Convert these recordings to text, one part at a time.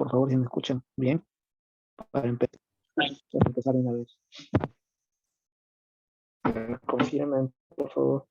por favor, si me escuchan bien, para empezar una vez. Confirmen, por favor.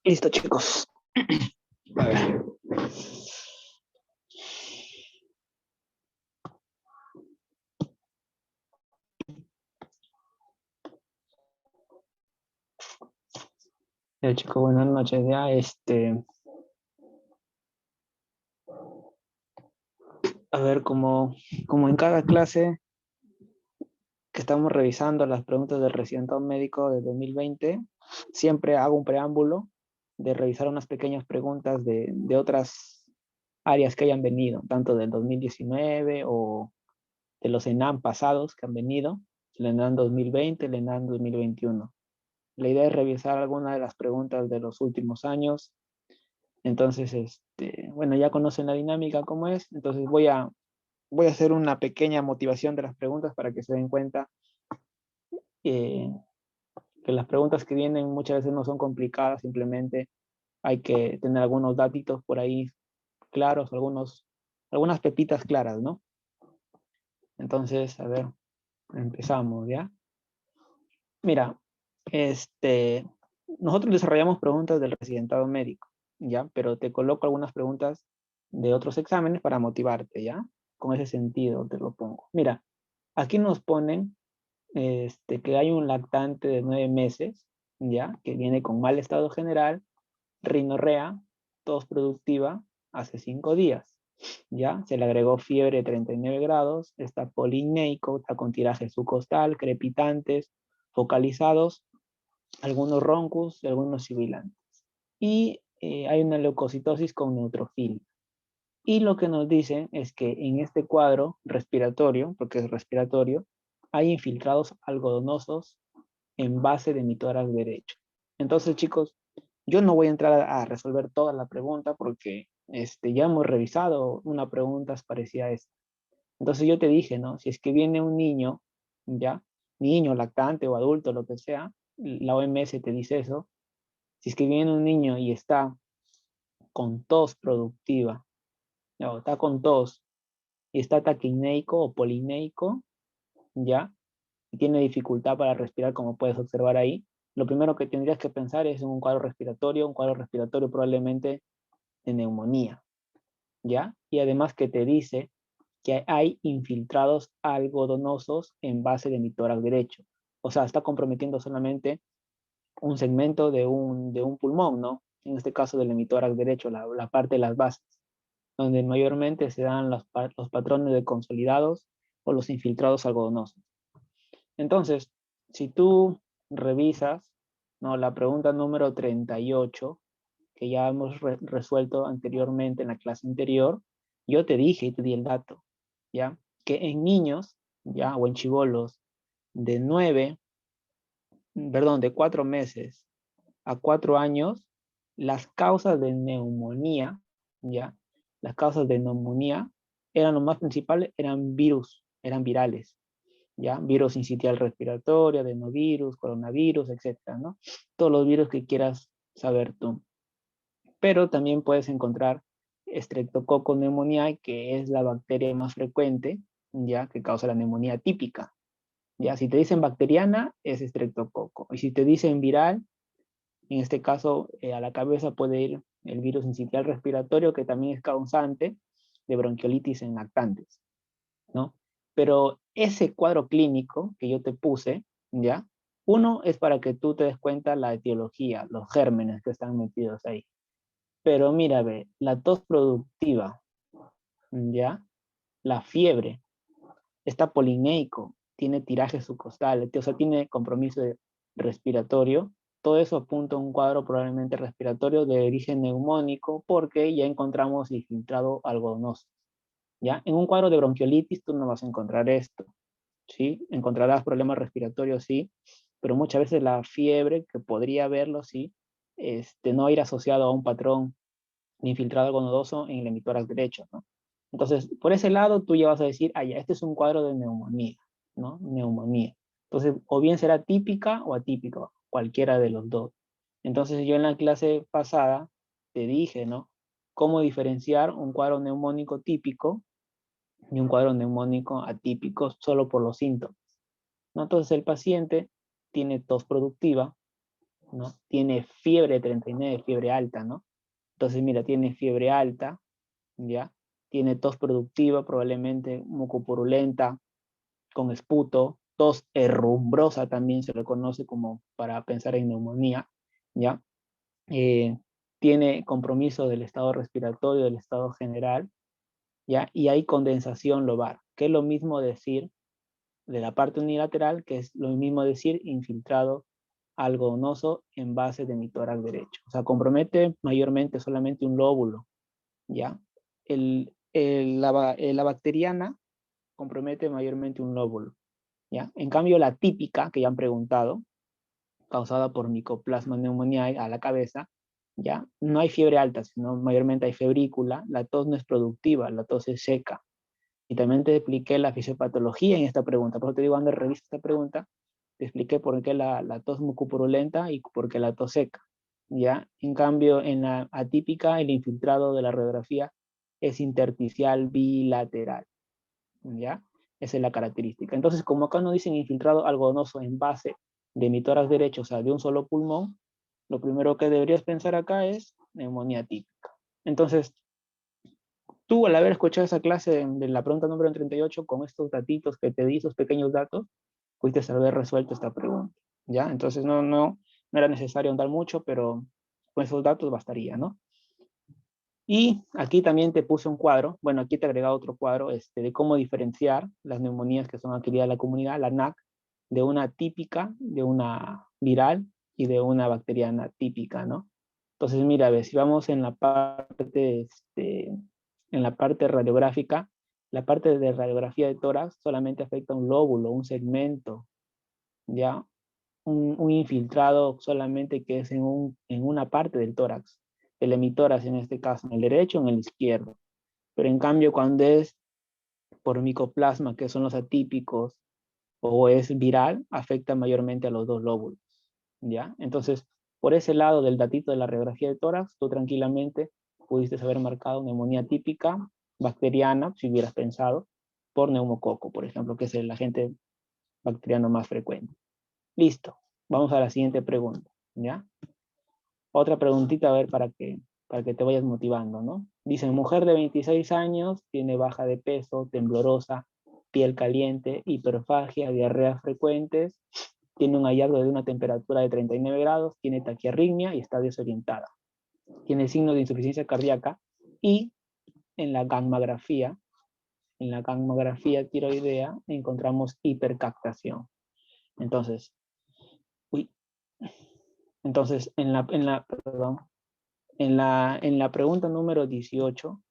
Listo, chicos. A ver. Chicos, buenas noches. Ya, a ver, como en cada clase que estamos revisando las preguntas del residentado médico de 2020, siempre hago un preámbulo de revisar unas pequeñas preguntas de otras áreas que hayan venido, tanto del 2019 o de los ENAM pasados que han venido, el ENAM 2020, el ENAM 2021. La idea es revisar algunas de las preguntas de los últimos años. Entonces, bueno, ya conocen la dinámica cómo es, entonces voy a hacer una pequeña motivación de las preguntas para que se den cuenta que las preguntas que vienen muchas veces no son complicadas, simplemente hay que tener algunos datitos por ahí claros, algunas pepitas claras, ¿no? Entonces, a ver, empezamos, ¿ya? Mira, nosotros desarrollamos preguntas del residentado médico, ¿ya? Pero te coloco algunas preguntas de otros exámenes para motivarte, ¿ya? Con ese sentido te lo pongo. Mira, aquí nos ponen que hay un lactante de 9 meses, ¿ya? Que viene con mal estado general, rinorrea, tos productiva, hace 5 días, ¿ya? Se le agregó fiebre de 39 grados, está polineico, está con tiraje subcostal, crepitantes, focalizados, algunos roncus y algunos sibilantes. Y hay una leucocitosis con neutrofilia. Y lo que nos dicen es que en este cuadro respiratorio, porque es respiratorio, hay infiltrados algodonosos en base de mi tórax derecho. Entonces, chicos, yo no voy a entrar a resolver toda la pregunta porque ya hemos revisado una pregunta parecida a esta. Entonces yo te dije, ¿no? Si es que viene un niño, ¿ya? Niño, lactante o adulto, lo que sea, la OMS te dice eso. Si es que viene un niño y está con tos productiva, ¿ya? O está con tos y está taquineico o polineico, ¿ya? Y tiene dificultad para respirar, como puedes observar ahí, lo primero que tendrías que pensar es en un cuadro respiratorio probablemente de neumonía, ¿ya? Y además que te dice que hay infiltrados algodonosos en base de mi tórax derecho. O sea, está comprometiendo solamente un segmento de un pulmón, ¿no? En este caso del hemitórax derecho, la parte de las bases, donde mayormente se dan los patrones de consolidados o los infiltrados algodonosos. Entonces, si tú revisas, ¿no? La pregunta número 38, que ya hemos resuelto anteriormente en la clase anterior, yo te dije y te di el dato, ¿ya? Que en niños, ¿ya? O en chibolos de 4 meses a 4 años, las causas de neumonía, ¿ya? Las causas de neumonía eran lo más principal, eran virales, ¿ya? Virus sincitial respiratorio, adenovirus, coronavirus, etcétera, ¿no? Todos los virus que quieras saber tú. Pero también puedes encontrar Streptococcus pneumoniae, que es la bacteria más frecuente, ¿ya? Que causa la neumonía típica, Ya, si te dicen bacteriana, es estreptococo. Y si te dicen viral, en este caso, a la cabeza puede ir el virus sincitial respiratorio, que también es causante de bronquiolitis en lactantes, ¿no? Pero ese cuadro clínico que yo te puse, ¿ya? Uno es para que tú te des cuenta la etiología, los gérmenes que están metidos ahí. Pero mira, ve, la tos productiva, ¿ya? La fiebre, está polineico, tiene tiraje subcostal, o sea, tiene compromiso respiratorio. Todo eso apunta a un cuadro probablemente respiratorio de origen neumónico porque ya encontramos infiltrado algodonoso. ¿Ya? En un cuadro de bronquiolitis tú no vas a encontrar esto, ¿sí? Encontrarás problemas respiratorios, sí, pero muchas veces la fiebre, que podría haberlo, sí, no ir asociado a un patrón de infiltrado algodonoso en el emitórax derecho, ¿no? Entonces, por ese lado, tú ya vas a decir, ah, ya, este es un cuadro de neumonía, ¿no? Neumonía. Entonces, o bien será típica o atípica, cualquiera de los dos. Entonces, yo en la clase pasada te dije, ¿no? Cómo diferenciar un cuadro neumónico típico y un cuadro neumónico atípico solo por los síntomas, ¿no? Entonces, el paciente tiene tos productiva, ¿no? Tiene fiebre de 39, fiebre alta, ¿no? Entonces, mira, tiene fiebre alta, ¿ya? Tiene tos productiva, probablemente mucopurulenta, con esputo, tos herrumbrosa también se le conoce como para pensar en neumonía, ¿ya? Eh, Tiene compromiso del estado respiratorio, del estado general, ¿ya? Y hay condensación lobar, que es lo mismo decir de la parte unilateral, que es lo mismo decir infiltrado algodonoso en base de mi tórax derecho. O sea, compromete mayormente solamente un lóbulo, ¿ya? La bacteriana compromete mayormente un lóbulo, ¿ya? En cambio, la típica, que ya han preguntado, causada por Mycoplasma pneumoniae a la cabeza, ¿ya? No hay fiebre alta, sino mayormente hay febrícula, la tos no es productiva, la tos es seca. Y también te expliqué la fisiopatología en esta pregunta, por eso te digo, cuando revisas esta pregunta, te expliqué por qué la tos mucopurulenta y por qué la tos seca, ¿ya? En cambio, en la atípica, el infiltrado de la radiografía es intersticial bilateral, ¿ya? Esa es la característica. Entonces, como acá no dicen infiltrado algodonoso en base de mi tórax derecho, o sea, de un solo pulmón, lo primero que deberías pensar acá es neumonía típica. Entonces, tú al haber escuchado esa clase de la pregunta número 38 con estos datitos que te di, esos pequeños datos, pudiste haber resuelto esta pregunta, ¿ya? Entonces no era necesario andar mucho, pero con esos datos bastaría, ¿no? Y aquí también te puse un cuadro, bueno, aquí te he agregado otro cuadro de cómo diferenciar las neumonías que son adquiridas en la comunidad, la NAC, de una típica, de una viral y de una bacteriana típica, ¿no? Entonces, mira, a ver, si vamos en la parte radiográfica, la parte de radiografía de tórax solamente afecta un lóbulo, un segmento, ¿ya? Un infiltrado solamente que es en una parte del tórax, el hemitórax en este caso, en el derecho o en el izquierdo. Pero en cambio, cuando es por micoplasma, que son los atípicos, o es viral, afecta mayormente a los dos lóbulos, ¿ya? Entonces, por ese lado del datito de la radiografía de tórax, tú tranquilamente pudiste haber marcado neumonía típica, bacteriana, si hubieras pensado, por neumococo, por ejemplo, que es el agente bacteriano más frecuente. Listo. Vamos a la siguiente pregunta, ¿ya? Otra preguntita, a ver, para que te vayas motivando, ¿no? Dice, mujer de 26 años, tiene baja de peso, temblorosa, piel caliente, hiperfagia, diarreas frecuentes, tiene un hallazgo de una temperatura de 39 grados, tiene taquiarritmia y está desorientada. Tiene signos de insuficiencia cardíaca y en la gammagrafía tiroidea encontramos hipercaptación. Entonces, uy, entonces perdón, en la pregunta número 18,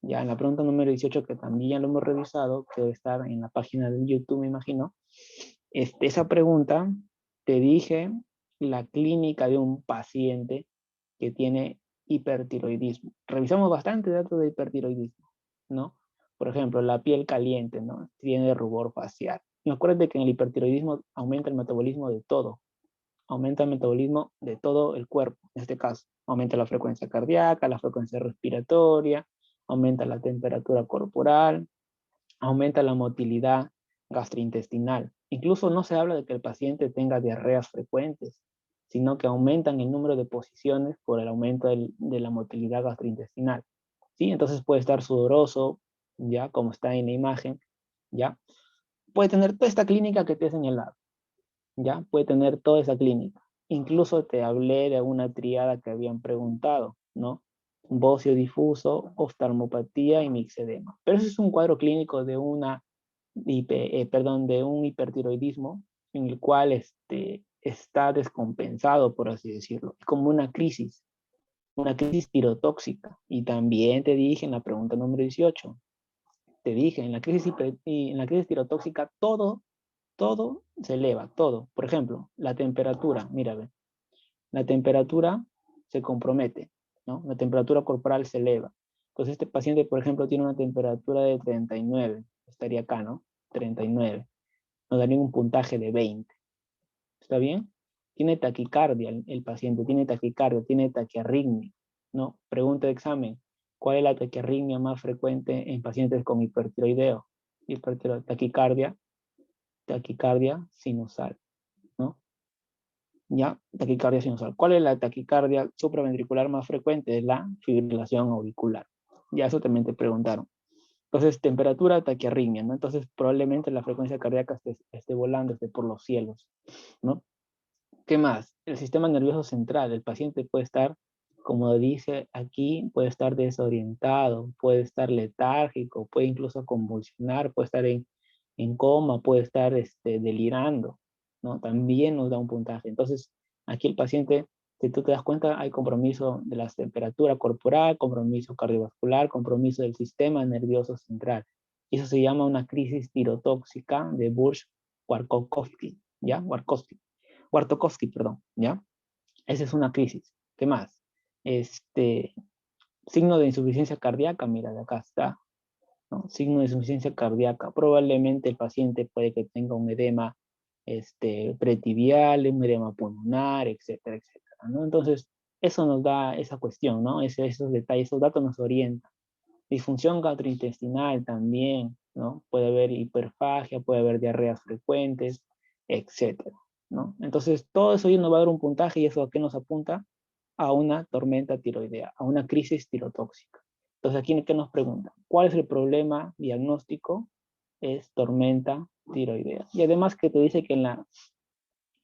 ya en la pregunta número 18 que también ya lo hemos revisado, que debe estar en la página de YouTube, me imagino, esa pregunta te dije la clínica de un paciente que tiene hipertiroidismo. Revisamos bastante datos de hipertiroidismo, ¿no? Por ejemplo, la piel caliente, ¿no? Tiene rubor facial. Y acuérdate que en el hipertiroidismo aumenta el metabolismo de todo, aumenta el metabolismo de todo el cuerpo, en este caso. Aumenta la frecuencia cardíaca, la frecuencia respiratoria, aumenta la temperatura corporal, aumenta la motilidad gastrointestinal. Incluso no se habla de que el paciente tenga diarreas frecuentes, sino que aumentan el número de posiciones por el aumento de la motilidad gastrointestinal. ¿Sí? Entonces puede estar sudoroso, ya como está en la imagen, ya. Puede tener toda esta clínica que te he señalado, ya. Puede tener toda esa clínica. Incluso te hablé de una triada que habían preguntado, ¿no? Bocio difuso, oftalmopatía y mixedema. Pero ese es un cuadro clínico de de un hipertiroidismo en el cual está descompensado, por así decirlo, como una crisis tirotóxica. Y también te dije en la pregunta número 18, te dije, en la crisis tirotóxica todo se eleva, todo. Por ejemplo, la temperatura, mira, ve, la temperatura se compromete, ¿no? La temperatura corporal se eleva. Entonces este paciente, por ejemplo, tiene una temperatura de 39, estaría acá, ¿no? 39. Nos daría un puntaje de 20. ¿Está bien? Tiene taquicardia el paciente, tiene taquicardia, tiene taquiarritmia, ¿no? Pregunta de examen, ¿cuál es la taquiarritmia más frecuente en pacientes con hipertiroideo? Taquicardia, taquicardia sinusal, ¿no? Ya, taquicardia sinusal. ¿Cuál es la taquicardia supraventricular más frecuente? Es la fibrilación auricular. Ya eso también te preguntaron. Entonces, temperatura, taquiarritmia, ¿no? Entonces, probablemente la frecuencia cardíaca esté volando, esté por los cielos, ¿no? ¿Qué más? El sistema nervioso central. El paciente puede estar, como dice aquí, puede estar desorientado, puede estar letárgico, puede incluso convulsionar, puede estar en coma, puede estar delirando, ¿no? También nos da un puntaje. Entonces, aquí el paciente, si tú te das cuenta, hay compromiso de la temperatura corporal, compromiso cardiovascular, compromiso del sistema nervioso central. Y eso se llama una crisis tirotóxica de Busch-Warkowski, ¿ya? Wartokowski, perdón, ¿ya? Esa es una crisis. ¿Qué más? Este, signo de insuficiencia cardíaca, mira, de acá está, ¿no? Signo de insuficiencia cardíaca. Probablemente el paciente puede que tenga un edema pretibial, un edema pulmonar, etcétera, etcétera, ¿no? Entonces, eso nos da esa cuestión, ¿no? Esos detalles, esos datos nos orientan. Disfunción gastrointestinal también, ¿no? Puede haber hiperfagia, puede haber diarreas frecuentes, etcétera, ¿no? Entonces, todo eso nos va a dar un puntaje y eso a qué nos apunta a una tormenta tiroidea, a una crisis tirotóxica. Entonces, aquí qué nos pregunta, ¿cuál es el problema diagnóstico? Es tormenta tiroidea. Y además que te dice que en la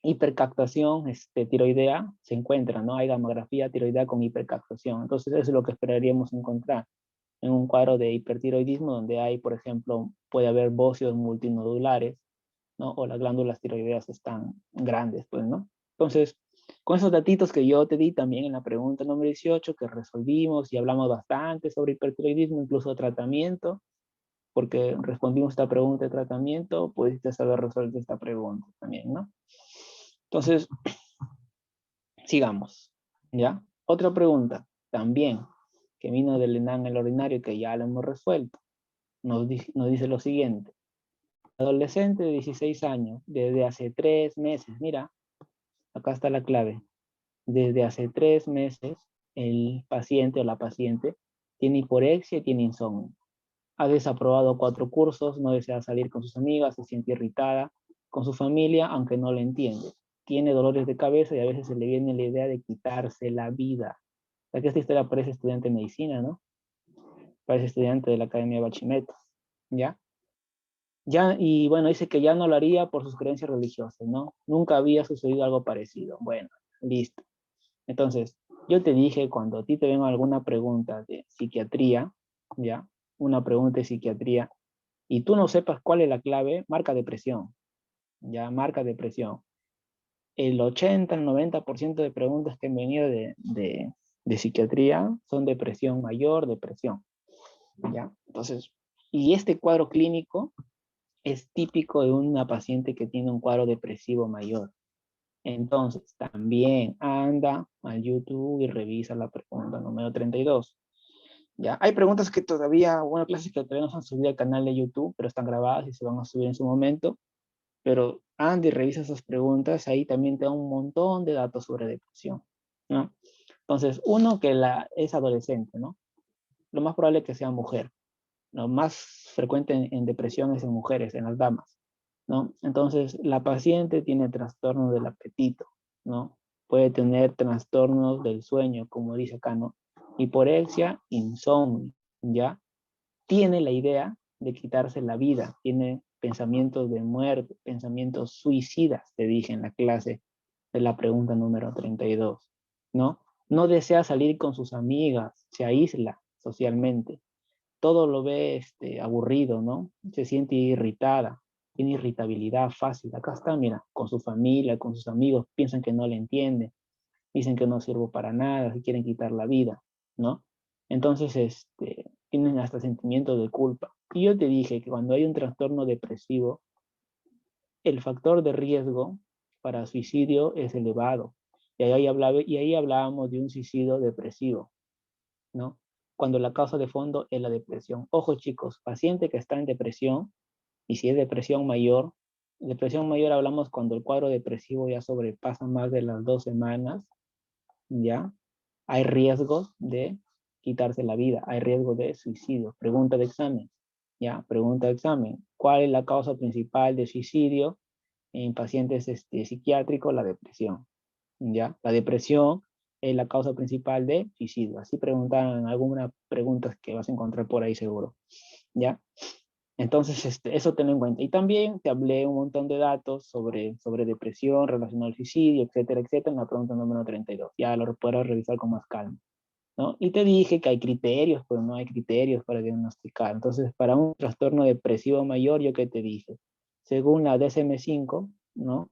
hipercaptación tiroidea se encuentra, ¿no? Hay gamografía tiroidea con hipercaptación. Entonces, eso es lo que esperaríamos encontrar en un cuadro de hipertiroidismo donde hay, por ejemplo, puede haber bocios multinodulares, ¿no? O las glándulas tiroideas están grandes, pues, ¿no? Entonces, con esos datitos que yo te di también en la pregunta número 18, que resolvimos y hablamos bastante sobre hipertiroidismo, incluso tratamiento, porque respondimos esta pregunta de tratamiento, pudiste saber resolver esta pregunta también, ¿no? Entonces, sigamos, ¿ya? Otra pregunta, también, que vino del ENAN el ordinario, que ya lo hemos resuelto. Nos dice lo siguiente. Adolescente de 16 años, desde hace 3 meses, mira, acá está la clave. Desde hace 3 meses, el paciente o la paciente tiene hiporexia y tiene insomnio. Ha desaprobado 4 cursos, no desea salir con sus amigas, se siente irritada con su familia, aunque no lo entiende. Tiene dolores de cabeza y a veces se le viene la idea de quitarse la vida. O sea que esta historia parece estudiante de medicina, ¿no? Parece estudiante de la Academia de Bachimeto, ¿ya? Ya, y bueno, dice que ya no lo haría por sus creencias religiosas, ¿no? Nunca había sucedido algo parecido. Bueno, listo. Entonces, yo te dije, cuando a ti te venga alguna pregunta de psiquiatría, ¿ya? Una pregunta de psiquiatría, y tú no sepas cuál es la clave, marca depresión, ¿ya? Marca depresión. El 80, el 90% de preguntas que han venido de psiquiatría son depresión mayor, depresión, ¿ya? Entonces, y este cuadro clínico es típico de una paciente que tiene un cuadro depresivo mayor. Entonces, también anda al YouTube y revisa la pregunta número 32. Ya, hay preguntas que todavía, bueno, clases que todavía no se han subido al canal de YouTube, pero están grabadas y se van a subir en su momento. Pero anda y revisa esas preguntas, ahí también te da un montón de datos sobre depresión, ¿no? Entonces, uno que es adolescente, ¿no? Lo más probable es que sea mujer. Lo más frecuente en depresión es en mujeres, en las damas. ¿no? Entonces, la paciente tiene trastorno del apetito, ¿no? Puede tener trastornos del sueño, como dice acá, ¿no? Hiporexia, insomnio, ¿ya? Tiene la idea de quitarse la vida, tiene pensamientos de muerte, pensamientos suicidas, te dije en la clase de la pregunta número 32, ¿no? No desea salir con sus amigas, se aísla socialmente, todo lo ve aburrido, ¿no? Se siente irritada, tiene irritabilidad fácil. Acá está, mira, con su familia, con sus amigos, piensan que no le entienden, dicen que no sirvo para nada, que quieren quitar la vida, ¿no? Entonces, tienen hasta sentimientos de culpa. Y yo te dije que cuando hay un trastorno depresivo, el factor de riesgo para suicidio es elevado. Y ahí hablábamos de un suicidio depresivo, ¿no? Cuando la causa de fondo es la depresión. Ojo chicos, paciente que está en depresión, y si es depresión mayor hablamos cuando el cuadro depresivo ya sobrepasa más de las 2 semanas, ¿ya? Hay riesgos de quitarse la vida, hay riesgo de suicidio. Pregunta de examen, ¿ya? Pregunta de examen. ¿Cuál es la causa principal de suicidio en pacientes psiquiátricos? La depresión, ¿ya? La depresión es la causa principal de suicidio. Así preguntan algunas preguntas que vas a encontrar por ahí seguro, ¿ya? Entonces, eso ten en cuenta. Y también te hablé un montón de datos sobre depresión, relacionado al suicidio, etcétera, etcétera, en la pregunta número 32. Ya lo podrás revisar con más calma, ¿no? Y te dije que hay criterios, pero no hay criterios para diagnosticar. Entonces, para un trastorno depresivo mayor, ¿yo qué te dije? Según la DSM-5, ¿no?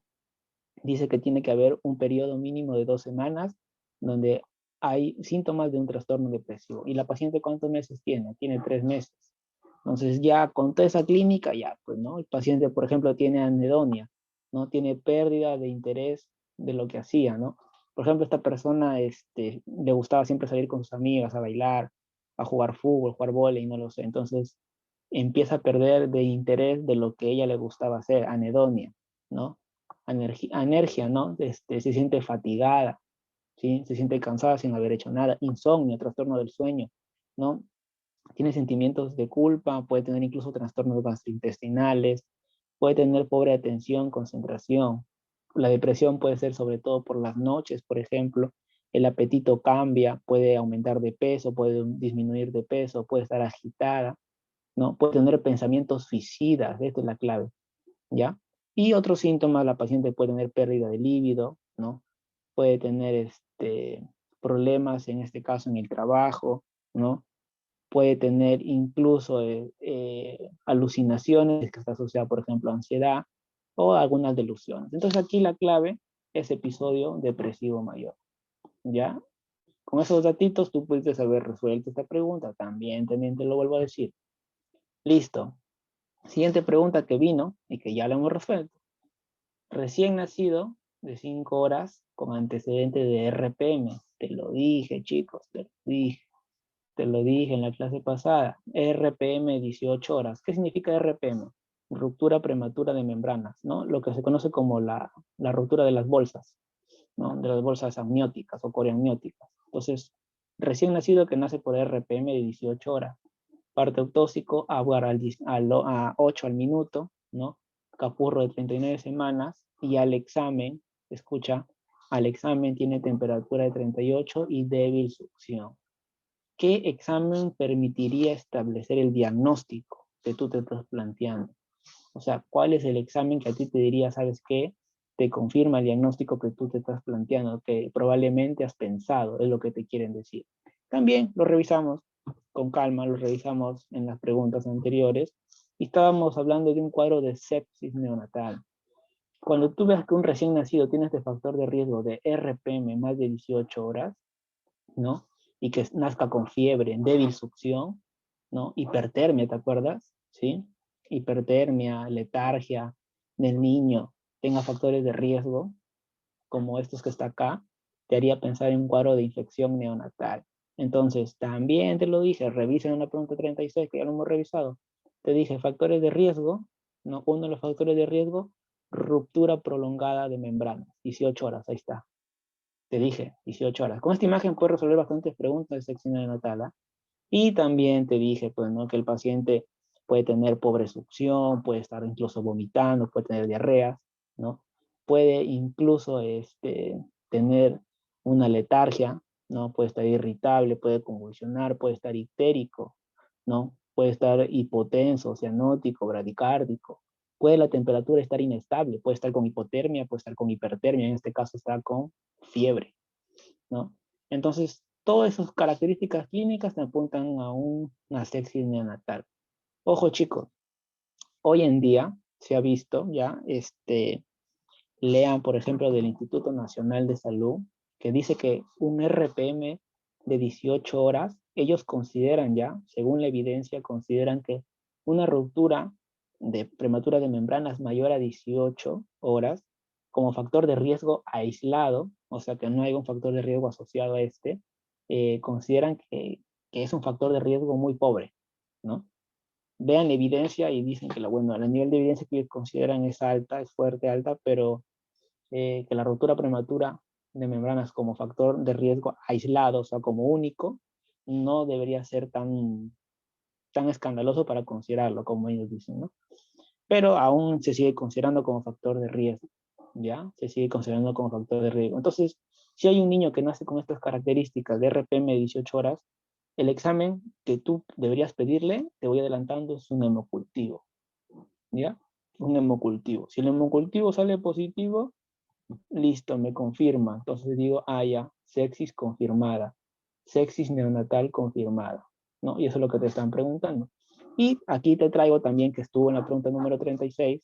Dice que tiene que haber un periodo mínimo de 2 semanas donde hay síntomas de un trastorno depresivo. ¿Y la paciente cuántos meses tiene? Tiene 3 meses. Entonces ya con toda esa clínica, ya, pues, ¿no? El paciente, por ejemplo, tiene anedonia, ¿no? Tiene pérdida de interés de lo que hacía, ¿no? Por ejemplo, esta persona le gustaba siempre salir con sus amigas a bailar, a jugar fútbol, jugar vóley, no lo sé. Entonces empieza a perder de interés de lo que ella le gustaba hacer, anedonia, ¿no? Anergia, ¿no? Se siente fatigada, ¿sí? Se siente cansada sin haber hecho nada. Insomnio, trastorno del sueño, ¿no? Tiene sentimientos de culpa, puede tener incluso trastornos gastrointestinales, puede tener pobre atención, concentración. La depresión puede ser sobre todo por las noches, por ejemplo. El apetito cambia, puede aumentar de peso, puede disminuir de peso, puede estar agitada, ¿no? Puede tener pensamientos suicidas, esta es la clave, ¿ya? Y otros síntomas, la paciente puede tener pérdida de líbido, ¿no? Puede tener problemas, en este caso, en el trabajo, ¿no? Puede tener incluso alucinaciones, que está asociada, por ejemplo, a ansiedad o algunas delusiones. Entonces aquí la clave es episodio depresivo mayor, ¿ya? Con esos datitos tú puedes haber resuelto esta pregunta. También te lo vuelvo a decir. Listo. Siguiente pregunta que vino y que ya la hemos resuelto. Recién nacido de 5 horas con antecedentes de RPM. Te lo dije, chicos, te lo dije. Te lo dije en la clase pasada, RPM 18 horas. ¿Qué significa RPM? Ruptura prematura de membranas, ¿no? Lo que se conoce como la ruptura de las bolsas, ¿no? De las bolsas amnióticas o coreamnióticas. Entonces, recién nacido que nace por RPM de 18 horas. Parte autóxico, aguar a 8 al minuto, ¿no? Capurro de 39 semanas y al examen, escucha, al examen tiene temperatura de 38 y débil succión. ¿Qué examen permitiría establecer el diagnóstico que tú te estás planteando? O sea, ¿cuál es el examen que a ti te diría, sabes qué? Te confirma el diagnóstico que tú te estás planteando, que probablemente has pensado, es lo que te quieren decir. También lo revisamos con calma, lo revisamos en las preguntas anteriores y estábamos hablando de un cuadro de sepsis neonatal. Cuando tú ves que un recién nacido tiene este factor de riesgo de RPM más de 18 horas, ¿no? Y que nazca con fiebre, débil succión, ¿no? Hipertermia, ¿te acuerdas? ¿Sí? Hipertermia, letargia del niño, tenga factores de riesgo, como estos que está acá, te haría pensar en un cuadro de infección neonatal. Entonces, también te lo dije, revisen una pregunta 36, que ya lo hemos revisado. Te dije, factores de riesgo, ¿no? Uno de los factores de riesgo, ruptura prolongada de membranas, 18 horas, ahí está. Te dije, 18 horas. Con esta imagen puedes resolver bastantes preguntas de sección neonatal, ¿ah? Y también te dije, pues, ¿no? Que el paciente puede tener pobre succión, puede estar incluso vomitando, puede tener diarreas, ¿no? Puede incluso tener una letargia, ¿no? Puede estar irritable, puede convulsionar, puede estar histérico, ¿no? Puede estar hipotenso, cianótico, bradicárdico. Puede la temperatura estar inestable, puede estar con hipotermia, puede estar con hipertermia, en este caso está con fiebre, ¿no? Entonces, todas esas características clínicas te apuntan a una sepsis neonatal. Ojo, chicos, hoy en día se ha visto ya, lean, por ejemplo, del Instituto Nacional de Salud, que dice que un RPM de 18 horas, ellos consideran ya, según la evidencia, consideran que una ruptura de prematura de membranas mayor a 18 horas, como factor de riesgo aislado, o sea que no hay un factor de riesgo asociado a consideran que es un factor de riesgo muy pobre, ¿no? Vean la evidencia y dicen que bueno, el nivel de evidencia que ellos consideran es alta, es fuerte, alta, pero que la ruptura prematura de membranas como factor de riesgo aislado, o sea, como único, no debería ser tan escandaloso para considerarlo, como ellos dicen, ¿no? Pero aún se sigue considerando como factor de riesgo, ¿ya? Se sigue considerando como factor de riesgo. Entonces, si hay un niño que nace con estas características de RPM de 18 horas, el examen que tú deberías pedirle, te voy adelantando, es un hemocultivo, ¿ya? Un hemocultivo. Si el hemocultivo sale positivo, listo, me confirma. Entonces digo, ya, sepsis confirmada. Sepsis neonatal confirmada, ¿no? Y eso es lo que te están preguntando. Y aquí te traigo también, que estuvo en la pregunta número 36,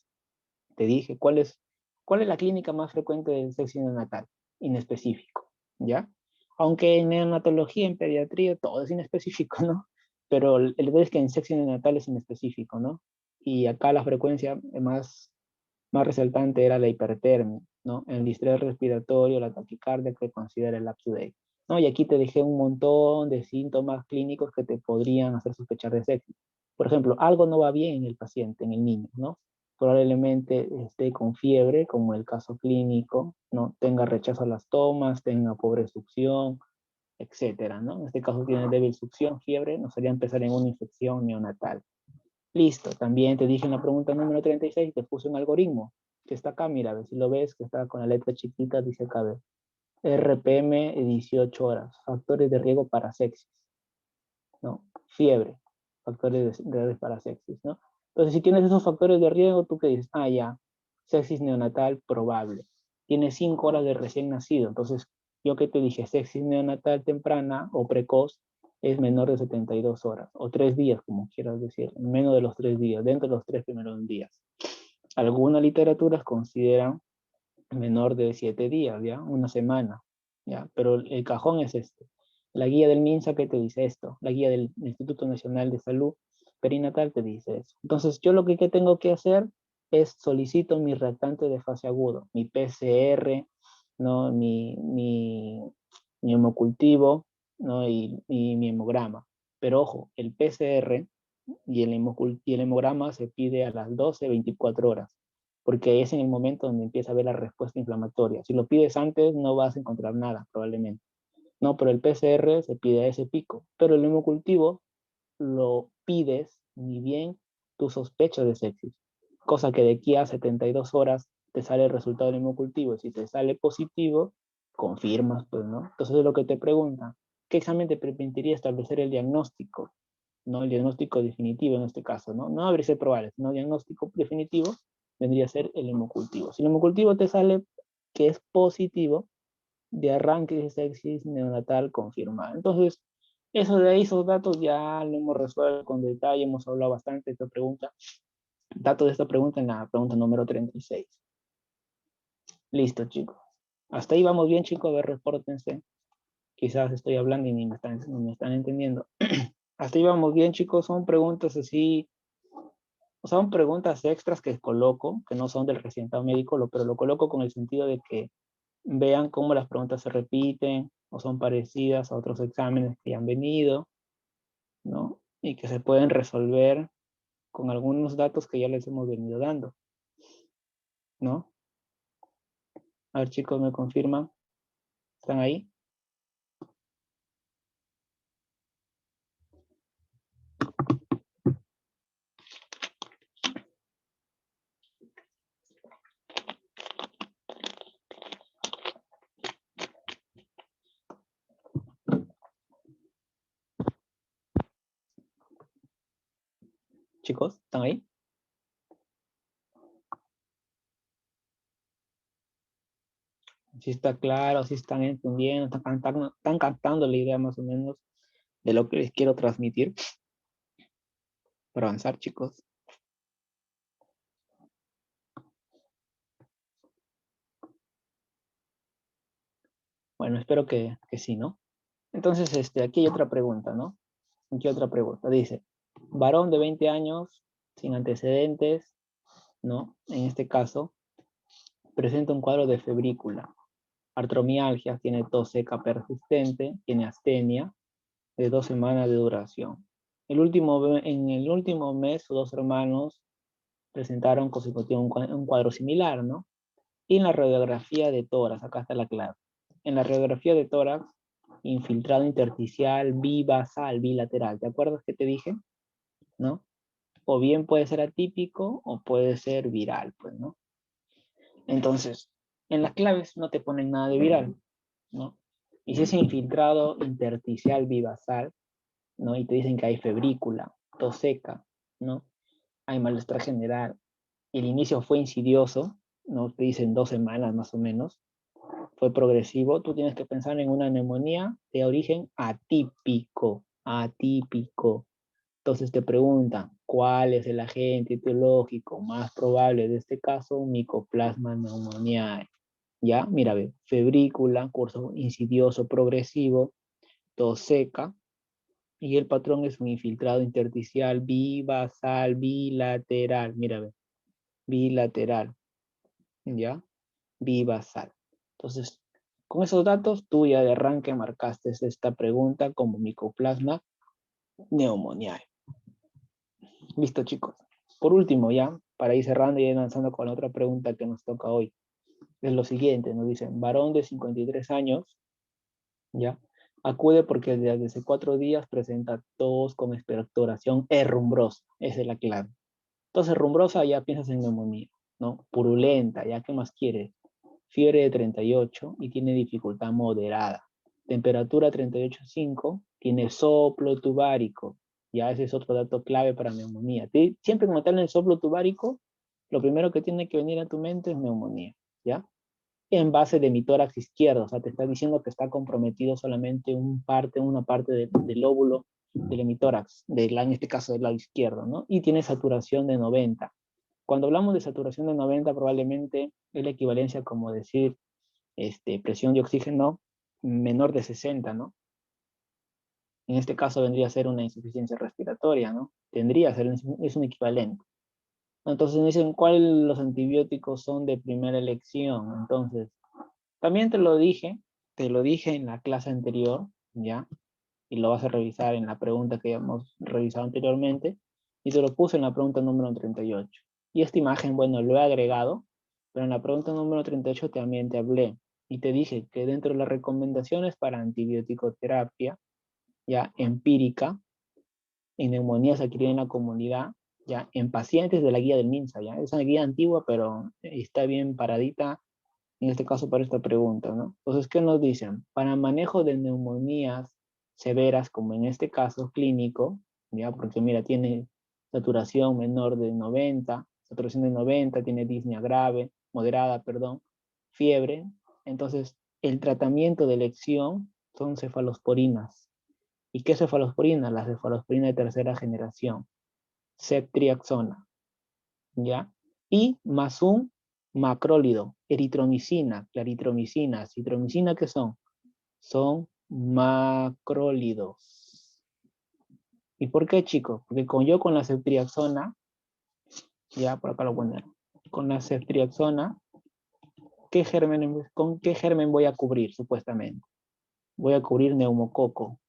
te dije, ¿cuál es la clínica más frecuente de sepsis neonatal? Inespecífico, ¿ya? Aunque en neonatología, en pediatría, todo es inespecífico, ¿no? Pero el detalle es que en sepsis neonatal es inespecífico, ¿no? Y acá la frecuencia más resaltante era la hipertermia, ¿no? El distrés respiratorio, la taquicardia que considera el Up-to-Date, ¿no? Y aquí te dejé un montón de síntomas clínicos que te podrían hacer sospechar de sepsis. Por ejemplo, algo no va bien en el paciente, en el niño, ¿no? Probablemente esté con fiebre, como el caso clínico, ¿no? Tenga rechazo a las tomas, tenga pobre succión, etcétera, ¿no? En este caso tiene débil succión, fiebre, nos haría empezar en una infección neonatal. Listo, también te dije en la pregunta número 36, te puse un algoritmo que está acá, mira, a ver si lo ves, que está con la letra chiquita, dice acá, a ver, RPM 18 horas, factores de riesgo para sepsis, ¿no? Fiebre, factores de riesgo para sepsis, ¿no? Entonces, si tienes esos factores de riesgo, ¿tú qué dices? Ya, sepsis neonatal probable. Tienes 5 horas de recién nacido, entonces, yo que te dije, sepsis neonatal temprana o precoz, es menor de 72 horas, o 3 días, como quieras decir, menos de los 3 días, dentro de los 3 primeros días. Algunas literaturas consideran menor de 7 días, ¿ya? Una semana, ¿ya? Pero el cajón es este. La guía del MINSA que te dice esto, la guía del Instituto Nacional de Salud Perinatal te dice eso. Entonces, yo lo que tengo que hacer es solicito mi reactante de fase agudo, mi PCR, ¿no? Mi hemocultivo, ¿no? Y mi hemograma. Pero ojo, el PCR y el hemograma se pide a las 12, 24 horas, porque es en el momento donde empieza a ver la respuesta inflamatoria. Si lo pides antes, no vas a encontrar nada, probablemente. No, pero el PCR se pide a ese pico, pero el hemocultivo lo pides ni bien tú sospechas de sepsis, cosa que de aquí a 72 horas te sale el resultado del hemocultivo. Si te sale positivo, confirmas, pues, ¿no? Entonces es lo que te preguntan, ¿qué examen te permitiría establecer el diagnóstico? ¿No? El diagnóstico definitivo en este caso, ¿no? No abrirse probable, sino diagnóstico definitivo vendría a ser el hemocultivo. Si el hemocultivo te sale que es positivo, de arranque de sepsis neonatal confirmada. Entonces, eso de ahí, esos datos ya lo hemos resuelto con detalle, hemos hablado bastante de esta pregunta. Datos de esta pregunta en la pregunta número 36. Listo, chicos. Hasta ahí vamos bien, chicos. A ver, repórtense. Quizás estoy hablando y ni me están entendiendo. Hasta ahí vamos bien, chicos. Son preguntas así, son preguntas extras que coloco, que no son del recientado médico, pero lo coloco con el sentido de que vean cómo las preguntas se repiten o son parecidas a otros exámenes que ya han venido, ¿no? Y que se pueden resolver con algunos datos que ya les hemos venido dando, ¿no? A ver, chicos, ¿me confirman? ¿Están ahí? Chicos, ¿están ahí? Si está claro, si están entendiendo, están captando la idea más o menos de lo que les quiero transmitir para avanzar, chicos. Bueno, espero que sí, ¿no? Entonces, aquí hay otra pregunta, ¿no? Aquí hay otra pregunta. Dice, varón de 20 años, sin antecedentes, ¿no? En este caso, presenta un cuadro de febrícula, artromialgia, tiene tos seca persistente, tiene astenia de 2 semanas de duración. En el último mes, sus dos hermanos presentaron consecutivamente un cuadro similar, ¿no? Y en la radiografía de tórax, acá está la clave. En la radiografía de tórax, infiltrado intersticial, bibasal, bilateral. ¿Te acuerdas que te dije? ¿No? O bien puede ser atípico o puede ser viral, pues, ¿no? Entonces, en las claves no te ponen nada de viral, ¿no? Y si es infiltrado intersticial bibasal, ¿no? Y te dicen que hay febrícula, tos seca, ¿no? Hay malestar general. El inicio fue insidioso, ¿no? Te dicen 2 semanas más o menos. Fue progresivo. Tú tienes que pensar en una neumonía de origen atípico, atípico. Entonces te preguntan, ¿cuál es el agente etiológico más probable de este caso? Mycoplasma pneumoniae. Ya, mira, ve, febrícula, curso insidioso progresivo, tos seca, y el patrón es un infiltrado intersticial bibasal bilateral. Mira, ve, bilateral, ¿ya? Bibasal. Entonces, con esos datos, tú ya de arranque marcaste esta pregunta como Mycoplasma pneumoniae. Listo, chicos. Por último, ya, para ir cerrando y ir avanzando con la otra pregunta que nos toca hoy, es lo siguiente, nos dicen, varón de 53 años, ya, acude porque desde hace 4 días presenta tos con expectoración herrumbrosa, esa es la clave. Tos herrumbrosa ya piensas en neumonía, ¿no? Purulenta, ya, ¿qué más quieres? Fiebre de 38 y tiene dificultad moderada. Temperatura 38,5, tiene soplo tubárico. Ya ese es otro dato clave para neumonía. Siempre que te hablan de soplo tubárico, lo primero que tiene que venir a tu mente es neumonía, ¿ya? En base de mi tórax izquierdo, o sea, te está diciendo que está comprometido solamente una parte del lóbulo del hemitórax, en este caso del lado izquierdo, ¿no? Y tiene saturación de 90. Cuando hablamos de saturación de 90, probablemente es la equivalencia como decir presión de oxígeno menor de 60, ¿no? En este caso vendría a ser una insuficiencia respiratoria, ¿no? Tendría a ser, es un equivalente. Entonces me dicen, ¿cuáles los antibióticos son de primera elección? Entonces, también te lo dije en la clase anterior, ¿ya? Y lo vas a revisar en la pregunta que hemos revisado anteriormente, y te lo puse en la pregunta número 38. Y esta imagen, bueno, lo he agregado, pero en la pregunta número 38 también te hablé, y te dije que dentro de las recomendaciones para antibiótico-terapia, ya empírica, en neumonías adquiridas en la comunidad, ya en pacientes de la guía del MINSA, ya es una guía antigua, pero está bien paradita, en este caso para esta pregunta, ¿no? Entonces, ¿qué nos dicen? Para manejo de neumonías severas, como en este caso clínico, ¿ya? Porque mira, tiene saturación menor de 90, saturación de 90, tiene disnea grave, moderada, perdón, fiebre. Entonces, el tratamiento de elección son cefalosporinas. ¿Y qué cefalosporina? La cefalosporina de tercera generación, ceftriaxona, ¿ya? Y más un macrólido, eritromicina, claritromicina, citromicina, ¿qué son? Son macrólidos. ¿Y por qué, chicos? Porque con la ceftriaxona, ya por acá lo poner, con la ceftriaxona, ¿con qué germen voy a cubrir, supuestamente? Voy a cubrir neumococo,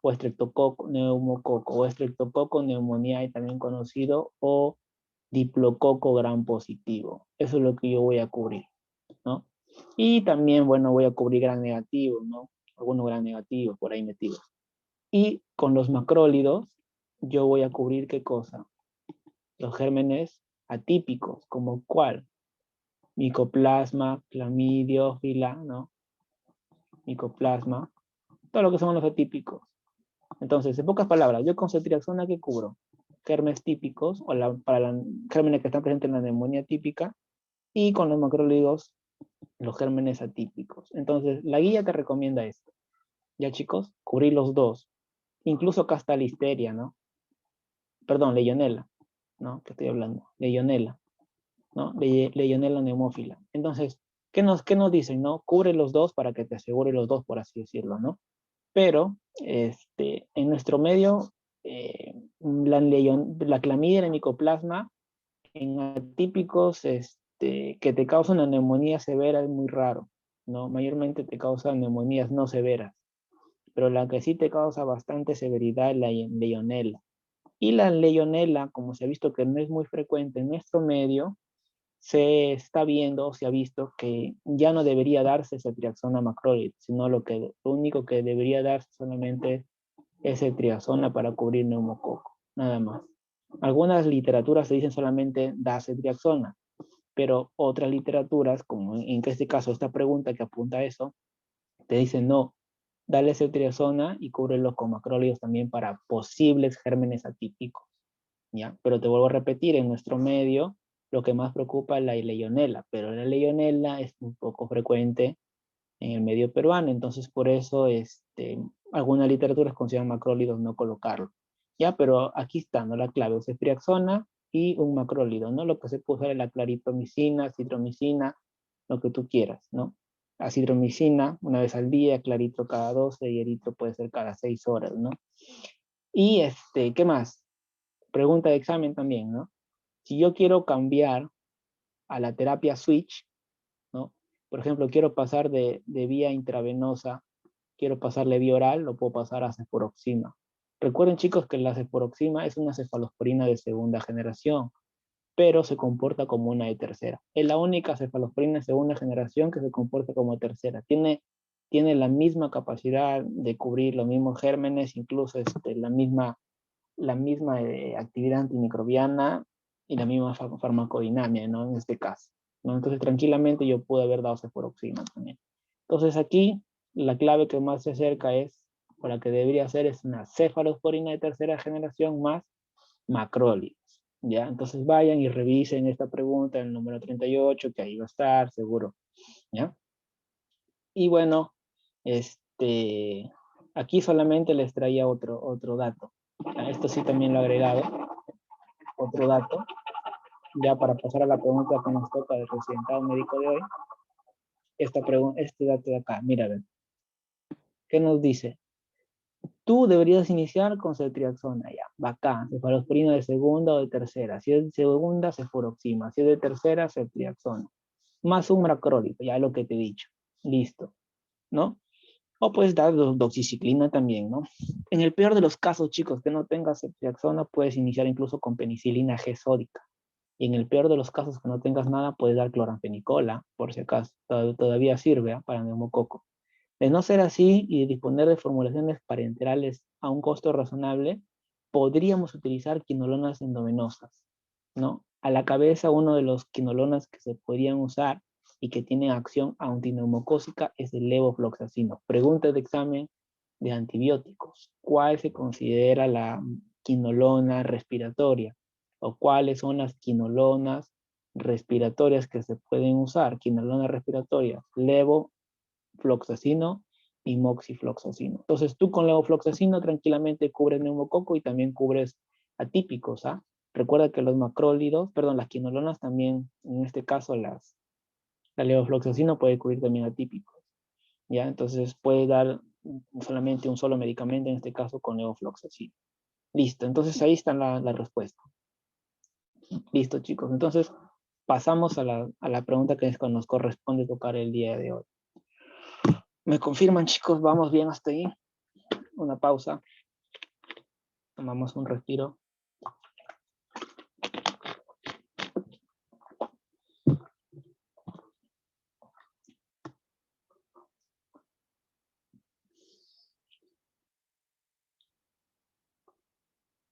o estreptococo, neumococo, o estreptococo pneumoniae, también conocido, o diplococo gram positivo. Eso es lo que yo voy a cubrir, ¿no? Y también, bueno, voy a cubrir gran negativo, ¿no? Algunos gran negativos por ahí metidos. Y con los macrólidos, yo voy a cubrir ¿qué cosa? Los gérmenes atípicos, como ¿cuál? Micoplasma, clamidiófila, ¿no? Micoplasma, todo lo que son los atípicos. Entonces, en pocas palabras, yo con ceftriaxona, ¿qué cubro? gérmenes típicos, o para los gérmenes que están presentes en la neumonía típica, y con los macrólidos, los gérmenes atípicos. Entonces, la guía te recomienda esto. Ya, chicos, cubrir los dos. Incluso acá está listeria, ¿no? Perdón, Legionella, ¿no? ¿Qué estoy hablando? Legionella, ¿no? Legionella neumófila. Entonces, ¿qué nos dicen, no? Cubre los dos para que te asegure los dos, por así decirlo, ¿no? Pero, en nuestro medio, la clamidia y el micoplasma, en atípicos, que te causan una neumonía severa es muy raro, ¿no? Mayormente te causan neumonías no severas, pero la que sí te causa bastante severidad es la Legionella. Y la Legionella, como se ha visto que no es muy frecuente en nuestro medio, se está viendo, se ha visto que ya no debería darse ceftriaxona macrolide, sino lo único que debería darse solamente es ceftriaxona para cubrir neumococo, nada más. Algunas literaturas se dicen solamente da ceftriaxona, pero otras literaturas, como en este caso esta pregunta que apunta a eso, te dicen no, dale ceftriaxona y cúbrelo con macrólidos también para posibles gérmenes atípicos, ¿ya? Pero te vuelvo a repetir, en nuestro medio lo que más preocupa es la Legionella, pero la Legionella es un poco frecuente en el medio peruano, entonces por eso algunas literaturas consideran macrólidos no colocarlo, ¿ya? Pero aquí está, ¿no? La clave, ceftriaxona y un macrólido, ¿no? Lo que se puede usar es la claritromicina, citromicina, lo que tú quieras, ¿no? Acitromicina una vez al día, claritro cada 12 y eritro puede ser cada 6 horas, ¿no? Y ¿qué más? Pregunta de examen también, ¿no? Si yo quiero cambiar a la terapia switch, ¿no? Por ejemplo, quiero pasar de vía intravenosa, quiero pasarle vía oral, lo puedo pasar a ceforoxima. Recuerden, chicos, que la ceforoxima es una cefalosporina de segunda generación, pero se comporta como una de tercera. Es la única cefalosporina de segunda generación que se comporta como tercera. Tiene la misma capacidad de cubrir los mismos gérmenes, incluso la misma actividad antimicrobiana y la misma farmacodinamia, ¿no? En este caso, ¿no? Entonces, tranquilamente yo pude haber dado ceforoxima también. Entonces, aquí la clave que más se acerca o la que debería ser, es una cefalosporina de tercera generación más macrólidos, ¿ya? Entonces, vayan y revisen esta pregunta, el número 38, que ahí va a estar, seguro, ¿ya? Y bueno, aquí solamente les traía otro dato. Esto sí también lo he agregado, otro dato, ya para pasar a la pregunta que nos toca del residentado médico de hoy. Este dato de acá, mira, a ver, ¿qué nos dice? Tú deberías iniciar con ceftriaxona, ya, bacán, cefalosporina de segunda o de tercera. Si es de segunda, cefuroxima. Si es de tercera, ceftriaxona. Más un macrólito, ya lo que te he dicho. Listo, ¿no? O puedes dar doxiciclina también, ¿no? En el peor de los casos, chicos, que no tengas ceftriaxona, puedes iniciar incluso con penicilina G sódica. Y en el peor de los casos que no tengas nada, puedes dar cloranfenicola, por si acaso. Todavía sirve, ¿eh? Para neumococo. De no ser así y de disponer de formulaciones parenterales a un costo razonable, podríamos utilizar quinolonas endovenosas, ¿no? A la cabeza, uno de los quinolonas que se podrían usar y que tienen acción antineumocócica es el levofloxacino. Pregunta de examen de antibióticos. ¿Cuál se considera la quinolona respiratoria? ¿O cuáles son las quinolonas respiratorias que se pueden usar? Quinolona respiratoria, levofloxacino y moxifloxacino. Entonces tú con levofloxacino tranquilamente cubres neumococo y también cubres atípicos, ¿ah? Recuerda que los macrólidos, perdón, las quinolonas también, en este caso la levofloxacino puede cubrir también atípicos, ¿ya? Entonces puede dar solamente un solo medicamento, en este caso con levofloxacino. Listo, entonces ahí está la respuesta. Listo, chicos. Entonces pasamos a la pregunta que nos corresponde tocar el día de hoy. ¿Me confirman, chicos? ¿Vamos bien hasta ahí? Una pausa. Tomamos un respiro.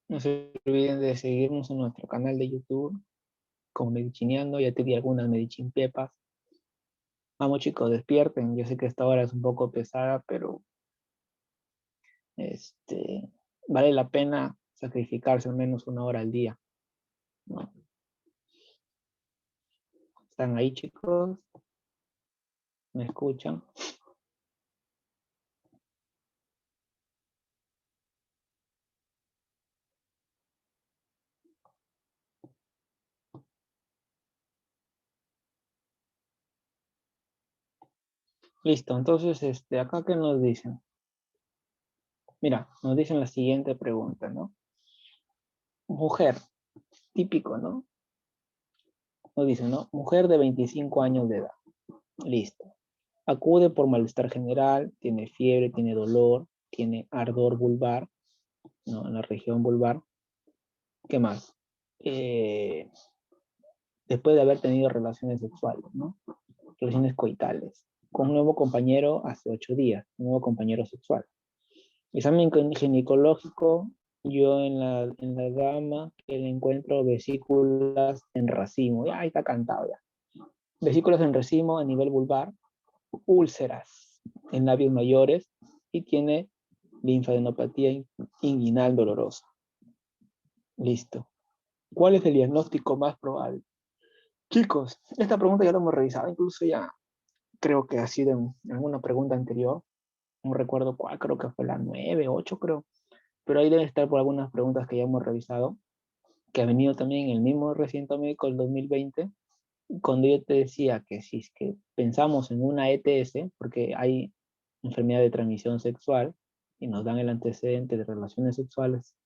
No se olviden de seguirnos en nuestro canal de YouTube como Medichineando. Ya te di algunas medichinpepas. Vamos, chicos, despierten. Yo sé que esta hora es un poco pesada, pero vale la pena sacrificarse al menos 1 hora al día, ¿no? ¿Están ahí, chicos? ¿Me escuchan? Listo, entonces, acá ¿qué nos dicen? Mira, nos dicen la siguiente pregunta, ¿no? Mujer, típico, ¿no? Nos dicen, ¿no? Mujer de 25 años de edad. Listo. Acude por malestar general, tiene fiebre, tiene dolor, tiene ardor vulvar, ¿no? En la región vulvar. ¿Qué más? Eh, Después de haber tenido relaciones sexuales, ¿no? Relaciones coitales, con un nuevo compañero hace 8 días, un nuevo compañero sexual. Examen ginecológico, yo en la gama que le encuentro vesículas en racimo, ya está cantado ya. Vesículas en racimo a nivel vulvar, úlceras en labios mayores y tiene linfadenopatía inguinal dolorosa. Listo. ¿Cuál es el diagnóstico más probable? Chicos, esta pregunta ya la hemos revisado, incluso ya creo que ha sido en alguna pregunta anterior, no recuerdo cuál, creo que fue la 9, 8 creo, pero ahí debe estar por algunas preguntas que ya hemos revisado, que ha venido también en el mismo recinto médico del 2020, cuando yo te decía que si es que pensamos en una ETS, porque hay enfermedad de transmisión sexual, y nos dan el antecedente de relaciones sexuales,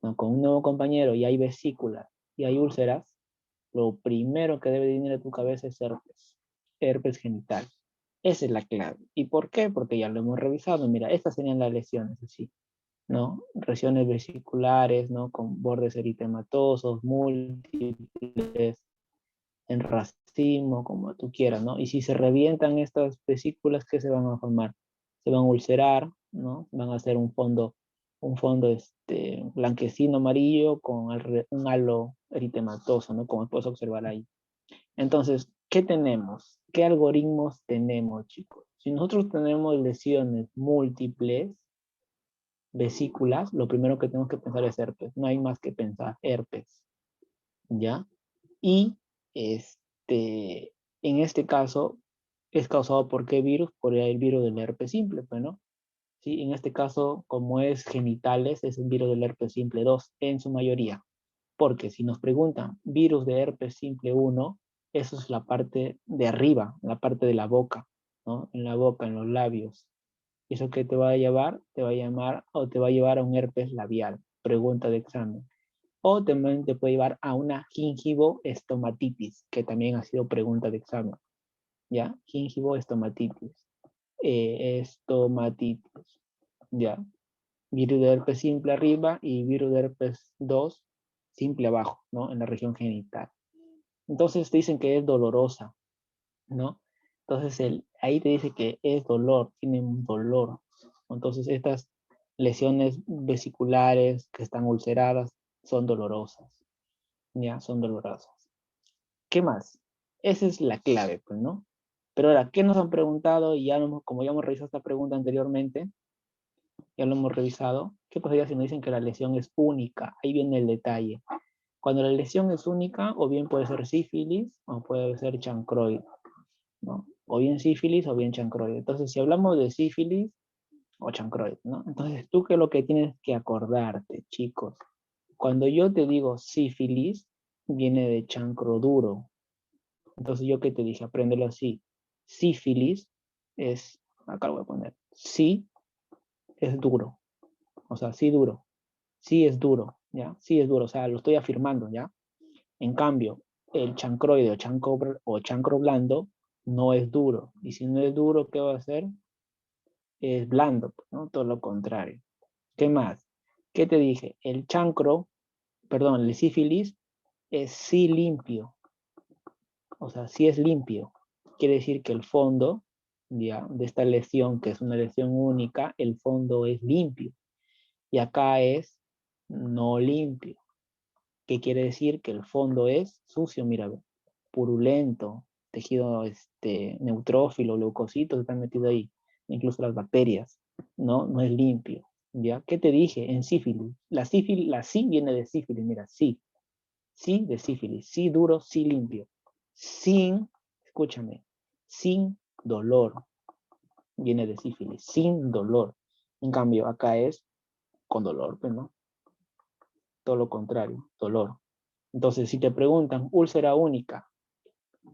¿no? Con un nuevo compañero y hay vesículas y hay úlceras, lo primero que debe venir a tu cabeza es herpes genital. Esa es la clave. ¿Y por qué? Porque ya lo hemos revisado. Mira, estas serían las lesiones, así, ¿no? Lesiones vesiculares, ¿no? Con bordes eritematosos, múltiples, en racimo, como tú quieras, ¿no? Y si se revientan estas vesículas, ¿qué se van a formar? Se van a ulcerar, ¿no? Van a hacer un fondo blanquecino amarillo con un halo eritematoso, ¿no? Como puedes observar ahí. Entonces, ¿qué tenemos? ¿Qué algoritmos tenemos, chicos? Si nosotros tenemos lesiones múltiples, vesículas, lo primero que tenemos que pensar es herpes. No hay más que pensar, herpes, ¿ya? Y en este caso es causado por qué virus? Por el virus del herpes simple, pues, ¿no? Sí, en este caso, como es genitales, es el virus del herpes simple 2 en su mayoría. Porque si nos preguntan virus de herpes simple 1, eso es la parte de arriba, la parte de la boca, ¿no? En la boca, en los labios. ¿Eso qué te va a llevar? Te va a llamar o te va a llevar a un herpes labial. Pregunta de examen. O también te puede llevar a una gingivoestomatitis, que también ha sido pregunta de examen. ¿Ya? Gingivoestomatitis. Estomatitis. ¿Ya? Virus de herpes simple arriba y virus de herpes 2 simple abajo, ¿no? En la región genital. Entonces te dicen que es dolorosa, ¿no? Entonces ahí te dice que es dolor, tiene un dolor. Entonces estas lesiones vesiculares que están ulceradas son dolorosas, ¿ya? Son dolorosas. ¿Qué más? Esa es la clave, pues, ¿no? Pero ahora, ¿qué nos han preguntado? Y ya como ya hemos revisado esta pregunta anteriormente, ya lo hemos revisado, ¿qué pasaría si nos dicen que la lesión es única? Ahí viene el detalle. Cuando la lesión es única, o bien puede ser sífilis, o puede ser chancroide, ¿no? O bien sífilis, o bien chancroide. Entonces, si hablamos de sífilis o chancroide, ¿no? Entonces, tú qué es lo que tienes que acordarte, chicos. Cuando yo te digo sífilis, viene de chancro duro. Entonces, ¿yo qué te dije? Apréndelo así. Sífilis es, acá lo voy a poner, sí es duro. O sea, sí duro. Sí es duro, ¿ya? Sí es duro, o sea, lo estoy afirmando, ¿ya? En cambio, el chancroide o chancro blando no es duro. Y si no es duro, ¿qué va a hacer? Es blando, ¿no? Todo lo contrario. ¿Qué más? ¿Qué te dije? El sífilis es sí limpio. O sea, sí es limpio. Quiere decir que el fondo, ya, de esta lesión, que es una lesión única, el fondo es limpio. Y acá es no limpio. ¿Qué quiere decir? Que el fondo es sucio, mira, purulento, tejido neutrófilo, leucocitos están metidos ahí, incluso las bacterias, ¿no? No es limpio. ¿Ya? ¿Qué te dije? En sífilis. La sí viene de sífilis, mira, sí. Sí de sífilis. Sí duro, sí limpio. Sin, escúchame, sin dolor. Viene de sífilis, sin dolor. En cambio, acá es con dolor, pues, ¿no? Todo lo contrario, dolor. Entonces, si te preguntan, úlcera única,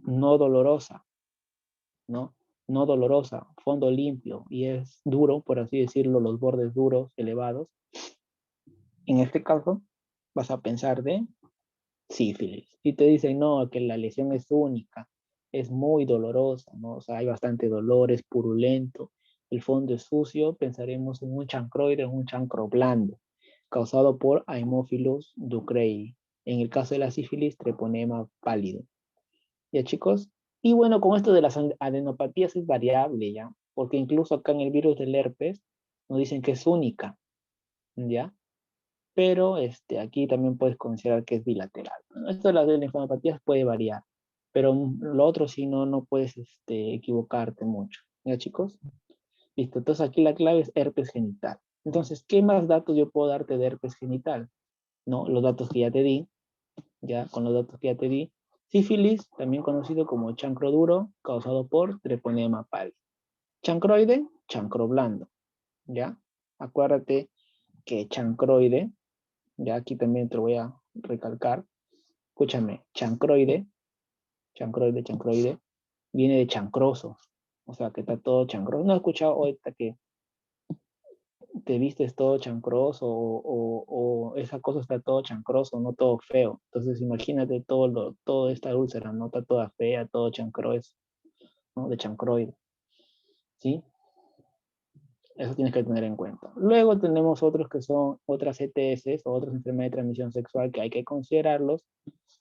no dolorosa, ¿no? No dolorosa, fondo limpio y es duro, por así decirlo, los bordes duros, elevados. En este caso, vas a pensar de sífilis. Si te dicen, no, que la lesión es única, es muy dolorosa, ¿no? O sea, hay bastante dolor, es purulento, el fondo es sucio, pensaremos en un chancroide, un chancro blando, causado por Haemophilus ducreyi. En el caso de la sífilis, treponema pálido. ¿Ya, chicos? Y bueno, con esto de las adenopatías es variable, ¿ya? Porque incluso acá en el virus del herpes nos dicen que es única, ¿ya? Pero aquí también puedes considerar que es bilateral, ¿no? Esto de las linfopatías puede variar, pero lo otro sí no puedes equivocarte mucho. ¿Ya, chicos? Listo, entonces aquí la clave es herpes genital. Entonces, ¿qué más datos yo puedo darte de herpes genital? ¿No? Los datos que ya te di, ya con los datos que ya te di. Sífilis, también conocido como chancro duro, causado por treponema pálida. Chancroide, chancro blando, ¿ya? Acuérdate que chancroide, ya aquí también te lo voy a recalcar, escúchame, chancroide, viene de chancroso, o sea, que está todo chancroso. ¿No has escuchado ahorita que te vistes todo chancroso o esa cosa está todo chancroso, no todo feo? Entonces imagínate todo esta úlcera, no está toda fea, todo chancroso, ¿no? De chancroide, ¿sí? Eso tienes que tener en cuenta. Luego tenemos otros que son otras ETS o otras enfermedades de transmisión sexual que hay que considerarlos,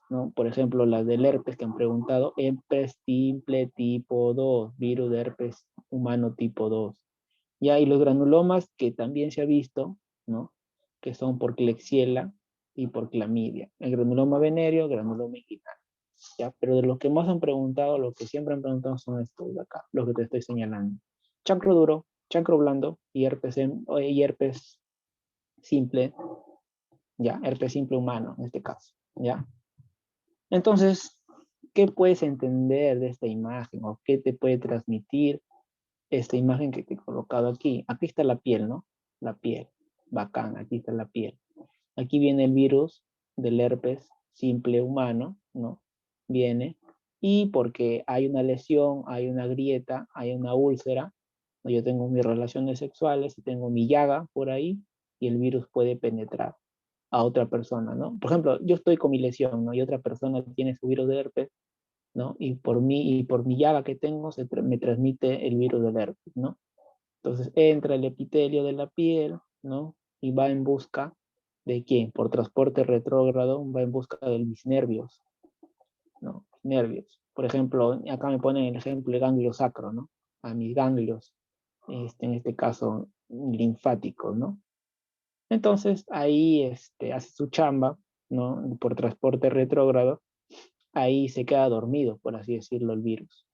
¿no? Por ejemplo, las del herpes que han preguntado, herpes simple tipo 2, virus de herpes humano tipo 2. Ya, y los granulomas que también se ha visto, ¿no? Que son por Klebsiella y por clamidia. El granuloma venéreo, granuloma inguinal. ¿Ya? Pero de los que más han preguntado, los que siempre han preguntado son estos de acá, los que te estoy señalando. Chancro duro, chancro blando y herpes simple, ¿ya? Herpes simple humano en este caso, ¿ya? Entonces, ¿qué puedes entender de esta imagen o qué te puede transmitir esta imagen que te he colocado aquí? Aquí está la piel, ¿no? La piel, bacán, aquí está la piel. Aquí viene el virus del herpes simple humano, ¿no? Viene, y porque hay una lesión, hay una grieta, hay una úlcera, ¿no? Yo tengo mis relaciones sexuales y tengo mi llaga por ahí, y el virus puede penetrar a otra persona, ¿no? Por ejemplo, yo estoy con mi lesión, ¿no? Y otra persona tiene su virus de herpes, ¿no? Y por mi llaga que tengo me transmite el virus del herpes, ¿no? Entonces entra el epitelio de la piel, ¿no? Y va en busca de quién, por transporte retrógrado, va en busca de mis nervios, ¿no? Nervios. Por ejemplo, acá me ponen el ejemplo de ganglio sacro, ¿no? A mis ganglios, en este caso linfáticos, ¿no? Entonces ahí hace su chamba, ¿no? Por transporte retrógrado, ahí se queda dormido, por así decirlo, el virus.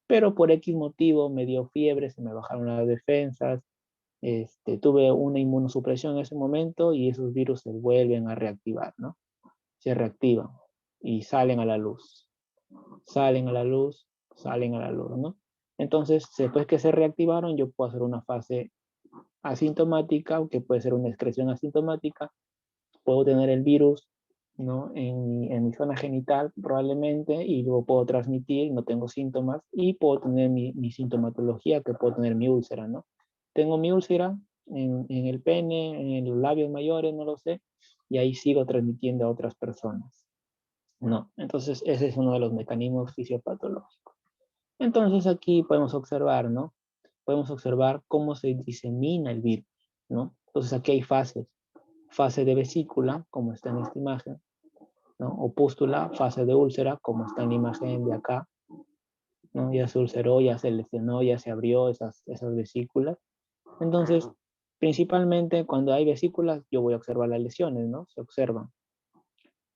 Pero por X motivo me dio fiebre, se me bajaron las defensas, tuve una inmunosupresión en ese momento y esos virus se vuelven a reactivar, ¿no? Se reactivan y salen a la luz, salen a la luz, salen a la luz, ¿no? Entonces, después que se reactivaron, yo puedo hacer una fase asintomática, que puede ser una excreción asintomática, puedo tener el virus, ¿no? En mi zona genital probablemente y luego puedo transmitir, no tengo síntomas y puedo tener mi sintomatología, que puedo tener mi úlcera, ¿no? Tengo mi úlcera en el pene, en los labios mayores, no lo sé, y ahí sigo transmitiendo a otras personas, ¿no? Entonces ese es uno de los mecanismos fisiopatológicos. Entonces aquí podemos observar, ¿no? Podemos observar cómo se disemina el virus, ¿no? Entonces aquí hay fases. Fase de vesícula, como está en esta imagen, ¿no? O pústula, fase de úlcera, como está en la imagen de acá, ¿no? Ya se ulceró, ya se lesionó, ya se abrió esas vesículas. Entonces, principalmente cuando hay vesículas, yo voy a observar las lesiones, ¿no? Se observan.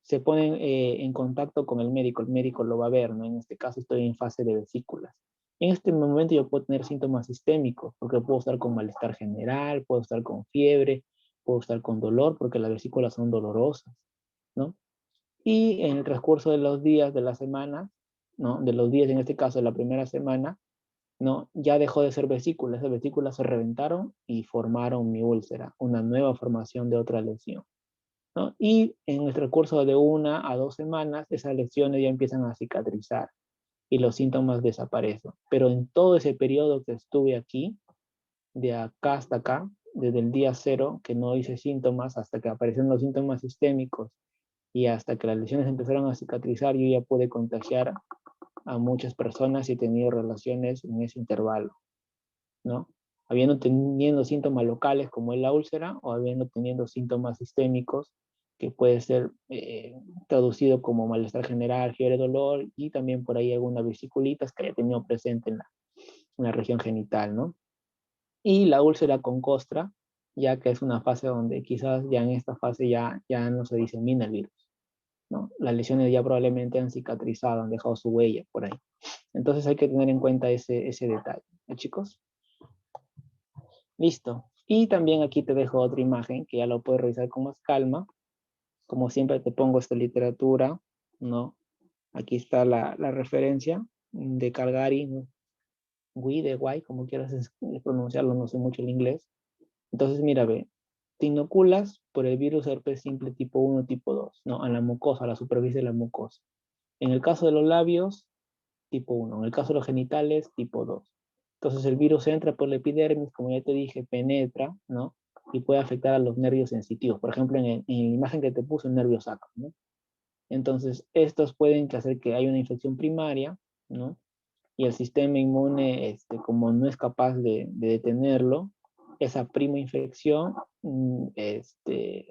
Se ponen en contacto con el médico lo va a ver, ¿no? En este caso estoy en fase de vesículas. En este momento yo puedo tener síntomas sistémicos, porque puedo estar con malestar general, puedo estar con fiebre, puedo estar con dolor, porque las vesículas son dolorosas, ¿no? Y en el transcurso de los días de la semana, ¿no? De los días, en este caso, de la primera semana, ¿no? Ya dejó de ser vesícula, esas vesículas se reventaron y formaron mi úlcera, una nueva formación de otra lesión, ¿no? Y en el transcurso de 1 a 2 semanas, esas lesiones ya empiezan a cicatrizar y los síntomas desaparecen. Pero en todo ese periodo que estuve aquí, de acá hasta acá, desde el día 0, que no hice síntomas, hasta que aparecieron los síntomas sistémicos y hasta que las lesiones empezaron a cicatrizar, yo ya pude contagiar a muchas personas y he tenido relaciones en ese intervalo, ¿no? Habiendo teniendo síntomas locales como es la úlcera o habiendo teniendo síntomas sistémicos que puede ser traducido como malestar general, fiebre, dolor y también por ahí algunas vesiculitas que haya tenido presente en la región genital, ¿no? Y la úlcera con costra, ya que es una fase donde quizás ya en esta fase ya no se disemina el virus, ¿no? Las lesiones ya probablemente han cicatrizado, han dejado su huella por ahí. Entonces hay que tener en cuenta ese detalle, ¿no, chicos? Listo. Y también aquí te dejo otra imagen que ya lo puedes revisar con más calma. Como siempre te pongo esta literatura, ¿no? Aquí está la referencia de Calgary, ¿no? De Guay, como quieras pronunciarlo, no sé mucho el inglés. Entonces, mira, ve, te inoculas por el virus herpes simple tipo 1, tipo 2, ¿no? A la mucosa, a la superficie de la mucosa. En el caso de los labios, tipo 1. En el caso de los genitales, tipo 2. Entonces el virus entra por la epidermis, como ya te dije, penetra, ¿no? Y puede afectar a los nervios sensitivos. Por ejemplo, en la imagen que te puse, el nervio sacro, ¿no? Entonces, estos pueden hacer que haya una infección primaria, ¿no? Y el sistema inmune, como no es capaz de detenerlo, esa prima infección, que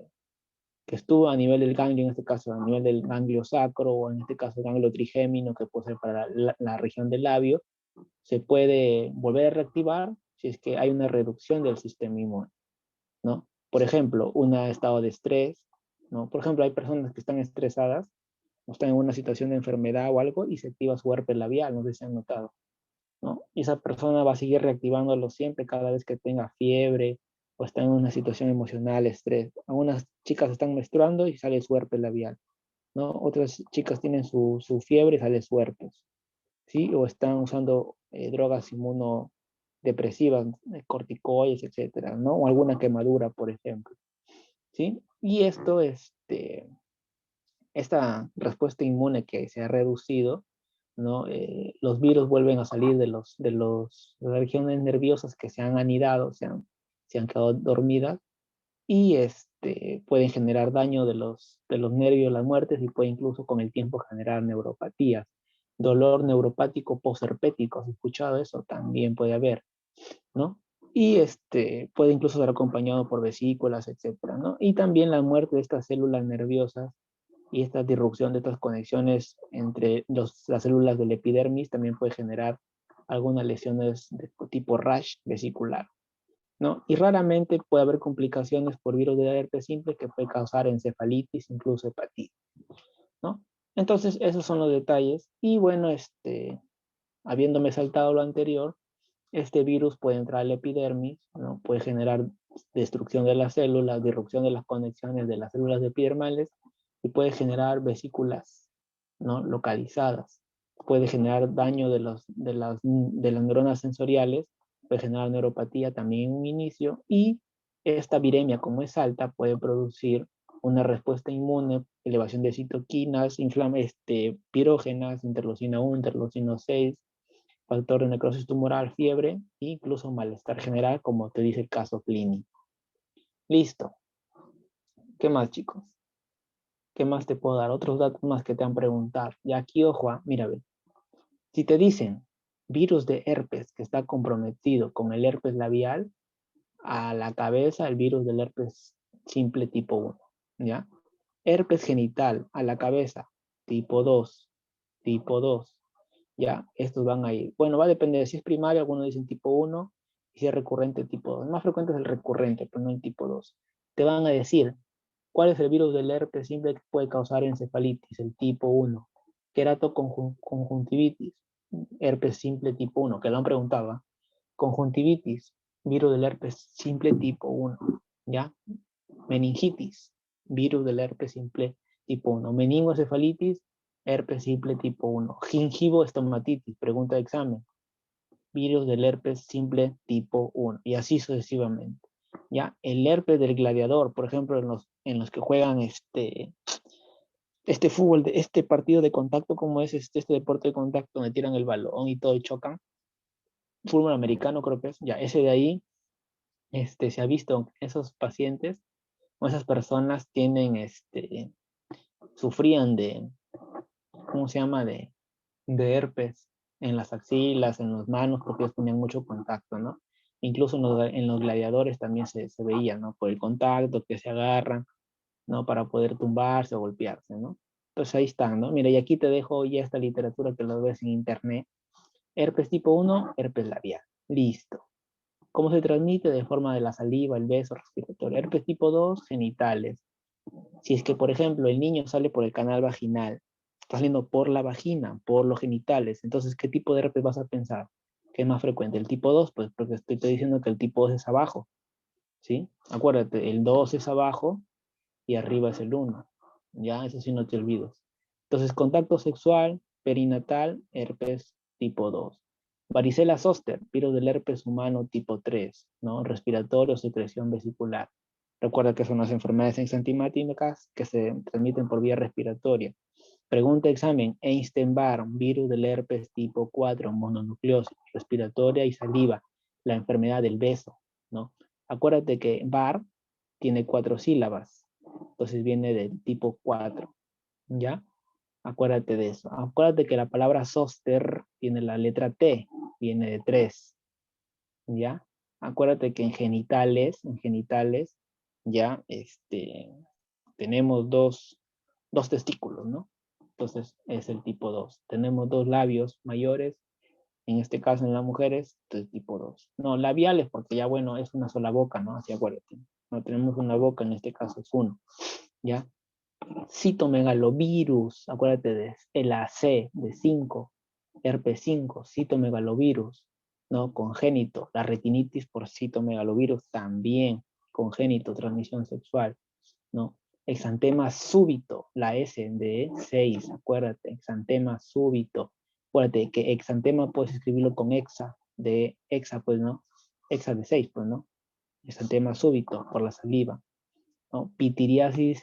estuvo a nivel del ganglio, en este caso a nivel del ganglio sacro, o en este caso ganglio trigémino, que puede ser para la región del labio, se puede volver a reactivar si es que hay una reducción del sistema inmune, ¿no? Por ejemplo, un estado de estrés, ¿no? Por ejemplo, hay personas que están estresadas, o están en una situación de enfermedad o algo, y se activa su herpes labial, no sé si han notado, ¿no? Y esa persona va a seguir reactivándolo siempre cada vez que tenga fiebre o está en una situación emocional, estrés. Algunas chicas están menstruando y sale su herpes labial, ¿no? Otras chicas tienen su fiebre y sale su herpes, ¿sí? O están usando drogas inmunodepresivas, corticoides, etcétera, ¿no? O alguna quemadura, por ejemplo, ¿sí? Y esta respuesta inmune que se ha reducido, ¿no? Los virus vuelven a salir de las regiones nerviosas que se han anidado, se han quedado dormidas y pueden generar daño de los nervios, las muertes y puede incluso con el tiempo generar neuropatías. Dolor neuropático posherpético, ¿has escuchado eso? También puede haber, ¿no? Y puede incluso ser acompañado por vesículas, etcétera, ¿no? Y también la muerte de estas células nerviosas y esta disrupción de estas conexiones entre las células del epidermis también puede generar algunas lesiones de tipo rash vesicular, ¿no? Y raramente puede haber complicaciones por virus de la herpes simple que puede causar encefalitis, incluso hepatitis, ¿no? Entonces, esos son los detalles. Y bueno, habiéndome saltado lo anterior, este virus puede entrar al epidermis, ¿no? Puede generar destrucción de las células, disrupción de las conexiones de las células epidermales y puede generar vesículas, ¿no? Localizadas. Puede generar daño de las neuronas sensoriales, puede generar neuropatía también en un inicio y esta viremia, como es alta, puede producir una respuesta inmune, elevación de citoquinas, pirógenas, interleucina 1, interleucina 6, factor de necrosis tumoral, fiebre e incluso malestar general, como te dice el caso clínico. Listo. ¿Qué más, chicos? ¿Qué más te puedo dar? Otros datos más que te han preguntado. Y aquí, ojo, mira, ve. Si te dicen virus de herpes que está comprometido con el herpes labial, a la cabeza el virus del herpes simple tipo 1, ¿ya? Herpes genital a la cabeza, tipo 2, tipo 2. Ya, estos van a ir. Bueno, va a depender de si es primario, algunos dicen tipo 1, y si es recurrente, tipo 2. El más frecuente es el recurrente, pero no el tipo 2. Te van a decir cuál es el virus del herpes simple que puede causar encefalitis, el tipo 1. Queratoconjuntivitis, herpes simple tipo 1, que lo han preguntado, ¿ah? Conjuntivitis, virus del herpes simple tipo 1, ¿ya? Meningitis, virus del herpes simple tipo 1. Meningoencefalitis, herpes simple tipo 1. Gingivoestomatitis, pregunta de examen, virus del herpes simple tipo 1. Y así sucesivamente. ¿Ya? El herpes del gladiador, por ejemplo, en los que juegan este fútbol, este partido de contacto, como es este deporte de contacto, donde tiran el balón y todo y chocan, fútbol americano creo que es, ya, ese de ahí, se ha visto, esos pacientes o esas personas tienen, sufrían de, ¿cómo se llama? De herpes en las axilas, en las manos, porque ellos tenían mucho contacto, ¿no? Incluso en los gladiadores también se veía, ¿no? Por el contacto, que se agarran, ¿no? Para poder tumbarse o golpearse, ¿no? Entonces ahí están, ¿no? Mira, y aquí te dejo ya esta literatura que lo ves en internet. Herpes tipo 1, herpes labial. Listo. ¿Cómo se transmite? De forma de la saliva, el beso respiratorio. Herpes tipo 2, genitales. Si es que, por ejemplo, el niño sale por el canal vaginal, está saliendo por la vagina, por los genitales, entonces, ¿qué tipo de herpes vas a pensar? ¿Qué es más frecuente? ¿El tipo 2? Pues porque estoy diciendo que el tipo 2 es abajo, ¿sí? Acuérdate, el 2 es abajo y arriba es el 1. Ya, eso sí no te olvides. Entonces, contacto sexual, perinatal, herpes tipo 2. Varicela zoster, virus del herpes humano tipo 3, ¿no? Respiratorio, secreción vesicular. Recuerda que son las enfermedades exantemáticas que se transmiten por vía respiratoria. Pregunta examen, Epstein-Barr, virus del herpes tipo 4, mononucleosis, respiratoria y saliva, la enfermedad del beso, ¿no? Acuérdate que Barr tiene 4 sílabas, entonces viene del tipo 4, ¿ya? Acuérdate de eso. Acuérdate que la palabra zoster tiene la letra T, viene de 3, ¿ya? Acuérdate que en genitales, ya, tenemos dos testículos, ¿no? Entonces es el tipo 2. Tenemos 2 labios mayores, en este caso en las mujeres, entonces tipo 2. No, labiales, porque ya bueno, es una sola boca, ¿no? Así acuérdate. No tenemos una boca, en este caso es 1, ¿ya? Citomegalovirus, acuérdate de el AC de 5, herpes 5, citomegalovirus, ¿no? Congénito, la retinitis por citomegalovirus también, congénito, transmisión sexual, ¿no? Exantema súbito, la S de 6, acuérdate, exantema súbito. Acuérdate que exantema puedes escribirlo con hexa, de hexa, pues, ¿no? Hexa de 6, pues, ¿no? Exantema súbito por la saliva, ¿no? Pitiriasis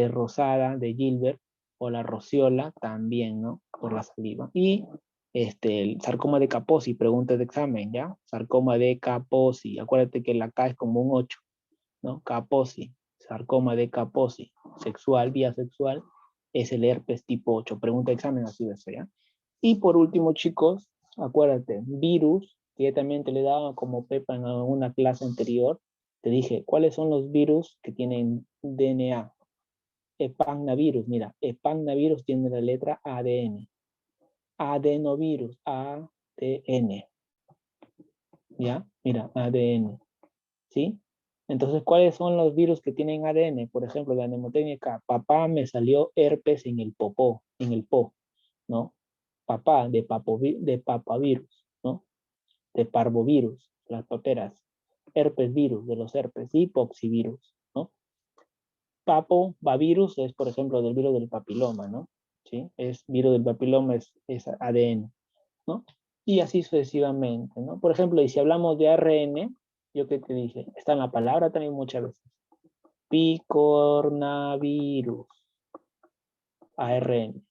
rosada de Gilbert o la rociola también, ¿no? Por la saliva. Y el sarcoma de Kaposi, pregunta de examen, ¿ya? Sarcoma de Kaposi, acuérdate que la K es como un 8, ¿no? Kaposi, sarcoma de Kaposi, sexual, vía sexual, es el herpes tipo 8. Pregunta de examen, así de eso, ¿ya? Y por último, chicos, acuérdate, virus, que ya también te le daba como Pepa en una clase anterior, te dije, ¿cuáles son los virus que tienen DNA? Epagnavirus, mira, epagnavirus tiene la letra ADN. Adenovirus, ADN, ¿ya? Mira, ADN, ¿sí? Entonces, ¿cuáles son los virus que tienen ADN? Por ejemplo, la mnemotécnica, papá me salió herpes en el popó, en el po, ¿no? Papá de papavirus, ¿no? De parvovirus, las paperas, herpes virus, de los herpes, y poxivirus, ¿no? Papovavirus es, por ejemplo, del virus del papiloma, ¿no? ¿Sí? Es virus del papiloma, es ADN, ¿no? Y así sucesivamente, ¿no? Por ejemplo, y si hablamos de ARN, yo que te dije, está en la palabra también muchas veces. Picornavirus, ARN.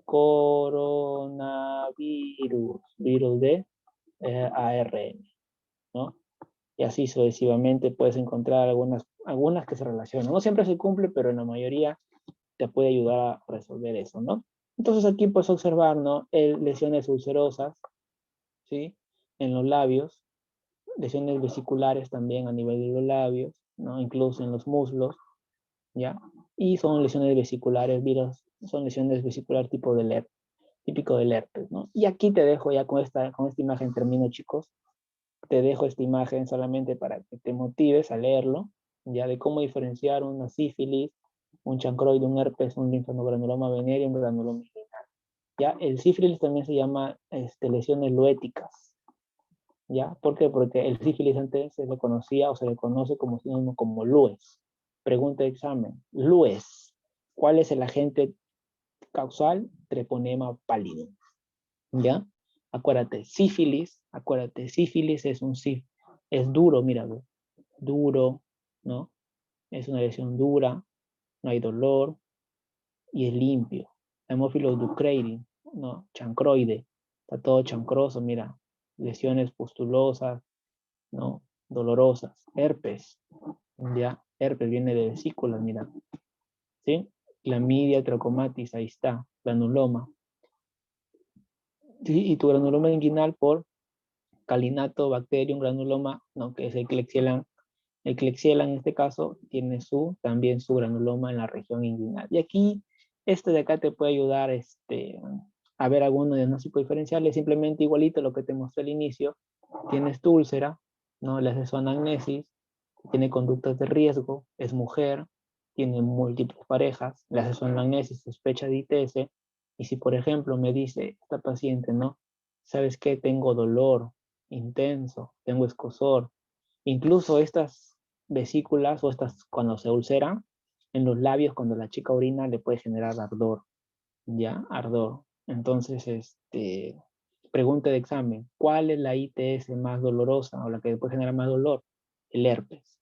Coronavirus, virus de ARN, ¿no? Y así sucesivamente puedes encontrar algunas que se relacionan. No siempre se cumple, pero en la mayoría te puede ayudar a resolver eso, ¿no? Entonces aquí puedes observar, ¿no? Lesiones ulcerosas, ¿sí? En los labios, lesiones vesiculares también a nivel de los labios, ¿no? Incluso en los muslos, ¿ya? Y son lesiones vesiculares, son lesiones vesiculares típico del herpes, ¿no? Y aquí te dejo ya con esta imagen termino, chicos. Te dejo esta imagen solamente para que te motives a leerlo, ya de cómo diferenciar una sífilis, un chancroide, un herpes, un linfanogranuloma venérea y un granuloma inguinal. ¿ya? El sífilis también se llama lesiones luéticas, ¿ya? ¿Por qué? Porque el sífilis antes se le conocía o se le conoce como sinónimo como lues. Pregunta de examen. Lues. ¿Cuál es el agente causal? Treponema pallidum, ¿ya? Acuérdate, sífilis es duro, mira, duro, ¿no? Es una lesión dura, no hay dolor y es limpio. Hemófilos ducreiri, ¿no? Chancroide, está todo chancroso, mira, lesiones pustulosas, ¿no? Dolorosas. Herpes, ya, herpes viene de vesículas, mira, ¿sí? Clamidia trachomatis, ahí está, granuloma. ¿Sí? Y tu granuloma inguinal por calinato, bacterium, granuloma, ¿no? Que es el Klebsiella en este caso tiene también su granuloma en la región inguinal. Y aquí, este de acá te puede ayudar a ver algunos diagnósticos diferenciales, simplemente igualito lo que te mostré al inicio. Tienes tu úlcera, ¿no? Le haces su anamnesis, tiene conductas de riesgo, es mujer, tiene múltiples parejas, le haces su anamnesis, sospecha de ITS, y si por ejemplo me dice esta paciente, ¿no? ¿Sabes qué? Tengo dolor intenso, tengo escozor, incluso estas vesículas o estas cuando se ulceran en los labios, cuando la chica orina le puede generar ardor, ¿ya? Ardor. Entonces, pregunta de examen, ¿cuál es la ITS más dolorosa o la que puede generar más dolor? El herpes,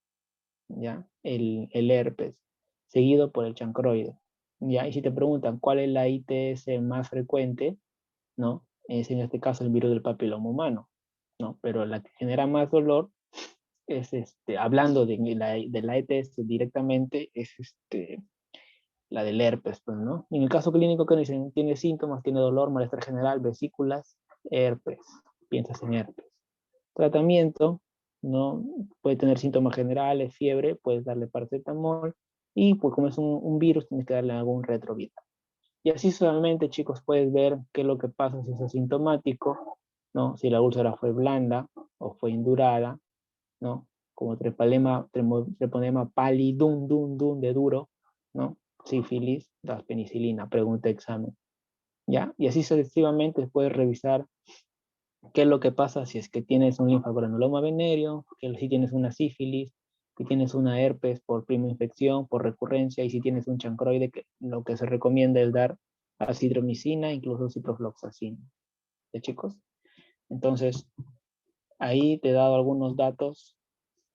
¿ya? El herpes, seguido por el chancroide, ¿ya? Y si te preguntan cuál es la ITS más frecuente, ¿no? Es en este caso el virus del papiloma humano, ¿no? Pero la que genera más dolor es, hablando de la ETS directamente, es la del herpes, pues, ¿no? Y en el caso clínico que dicen, tiene síntomas, tiene dolor, malestar general, vesículas, herpes, piensas en herpes. Tratamiento, ¿no? Puede tener síntomas generales, fiebre, puedes darle paracetamol, y pues como es un virus, tienes que darle algún retroviral. Y así solamente, chicos, puedes ver qué es lo que pasa si es asintomático, ¿no? Si la úlcera fue blanda o fue indurada, ¿no? Como treponema pallidum, dum, de duro, ¿no? Sífilis, das penicilina, pregunta de examen, ¿ya? Y así sucesivamente puedes revisar qué es lo que pasa si es que tienes un linfogranuloma venéreo, que si tienes una sífilis, si tienes una herpes por prima infección, por recurrencia, y si tienes un chancroide, que lo que se recomienda es dar azithromicina, incluso ciprofloxacina. ¿De chicos? Entonces, ahí te he dado algunos datos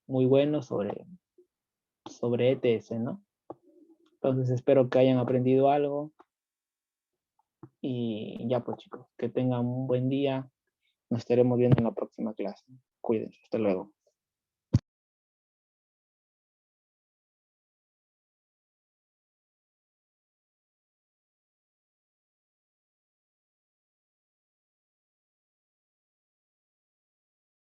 muy buenos sobre ETS, ¿no? Entonces espero que hayan aprendido algo y ya pues chicos, que tengan un buen día. Nos estaremos viendo en la próxima clase. Cuídense, hasta luego.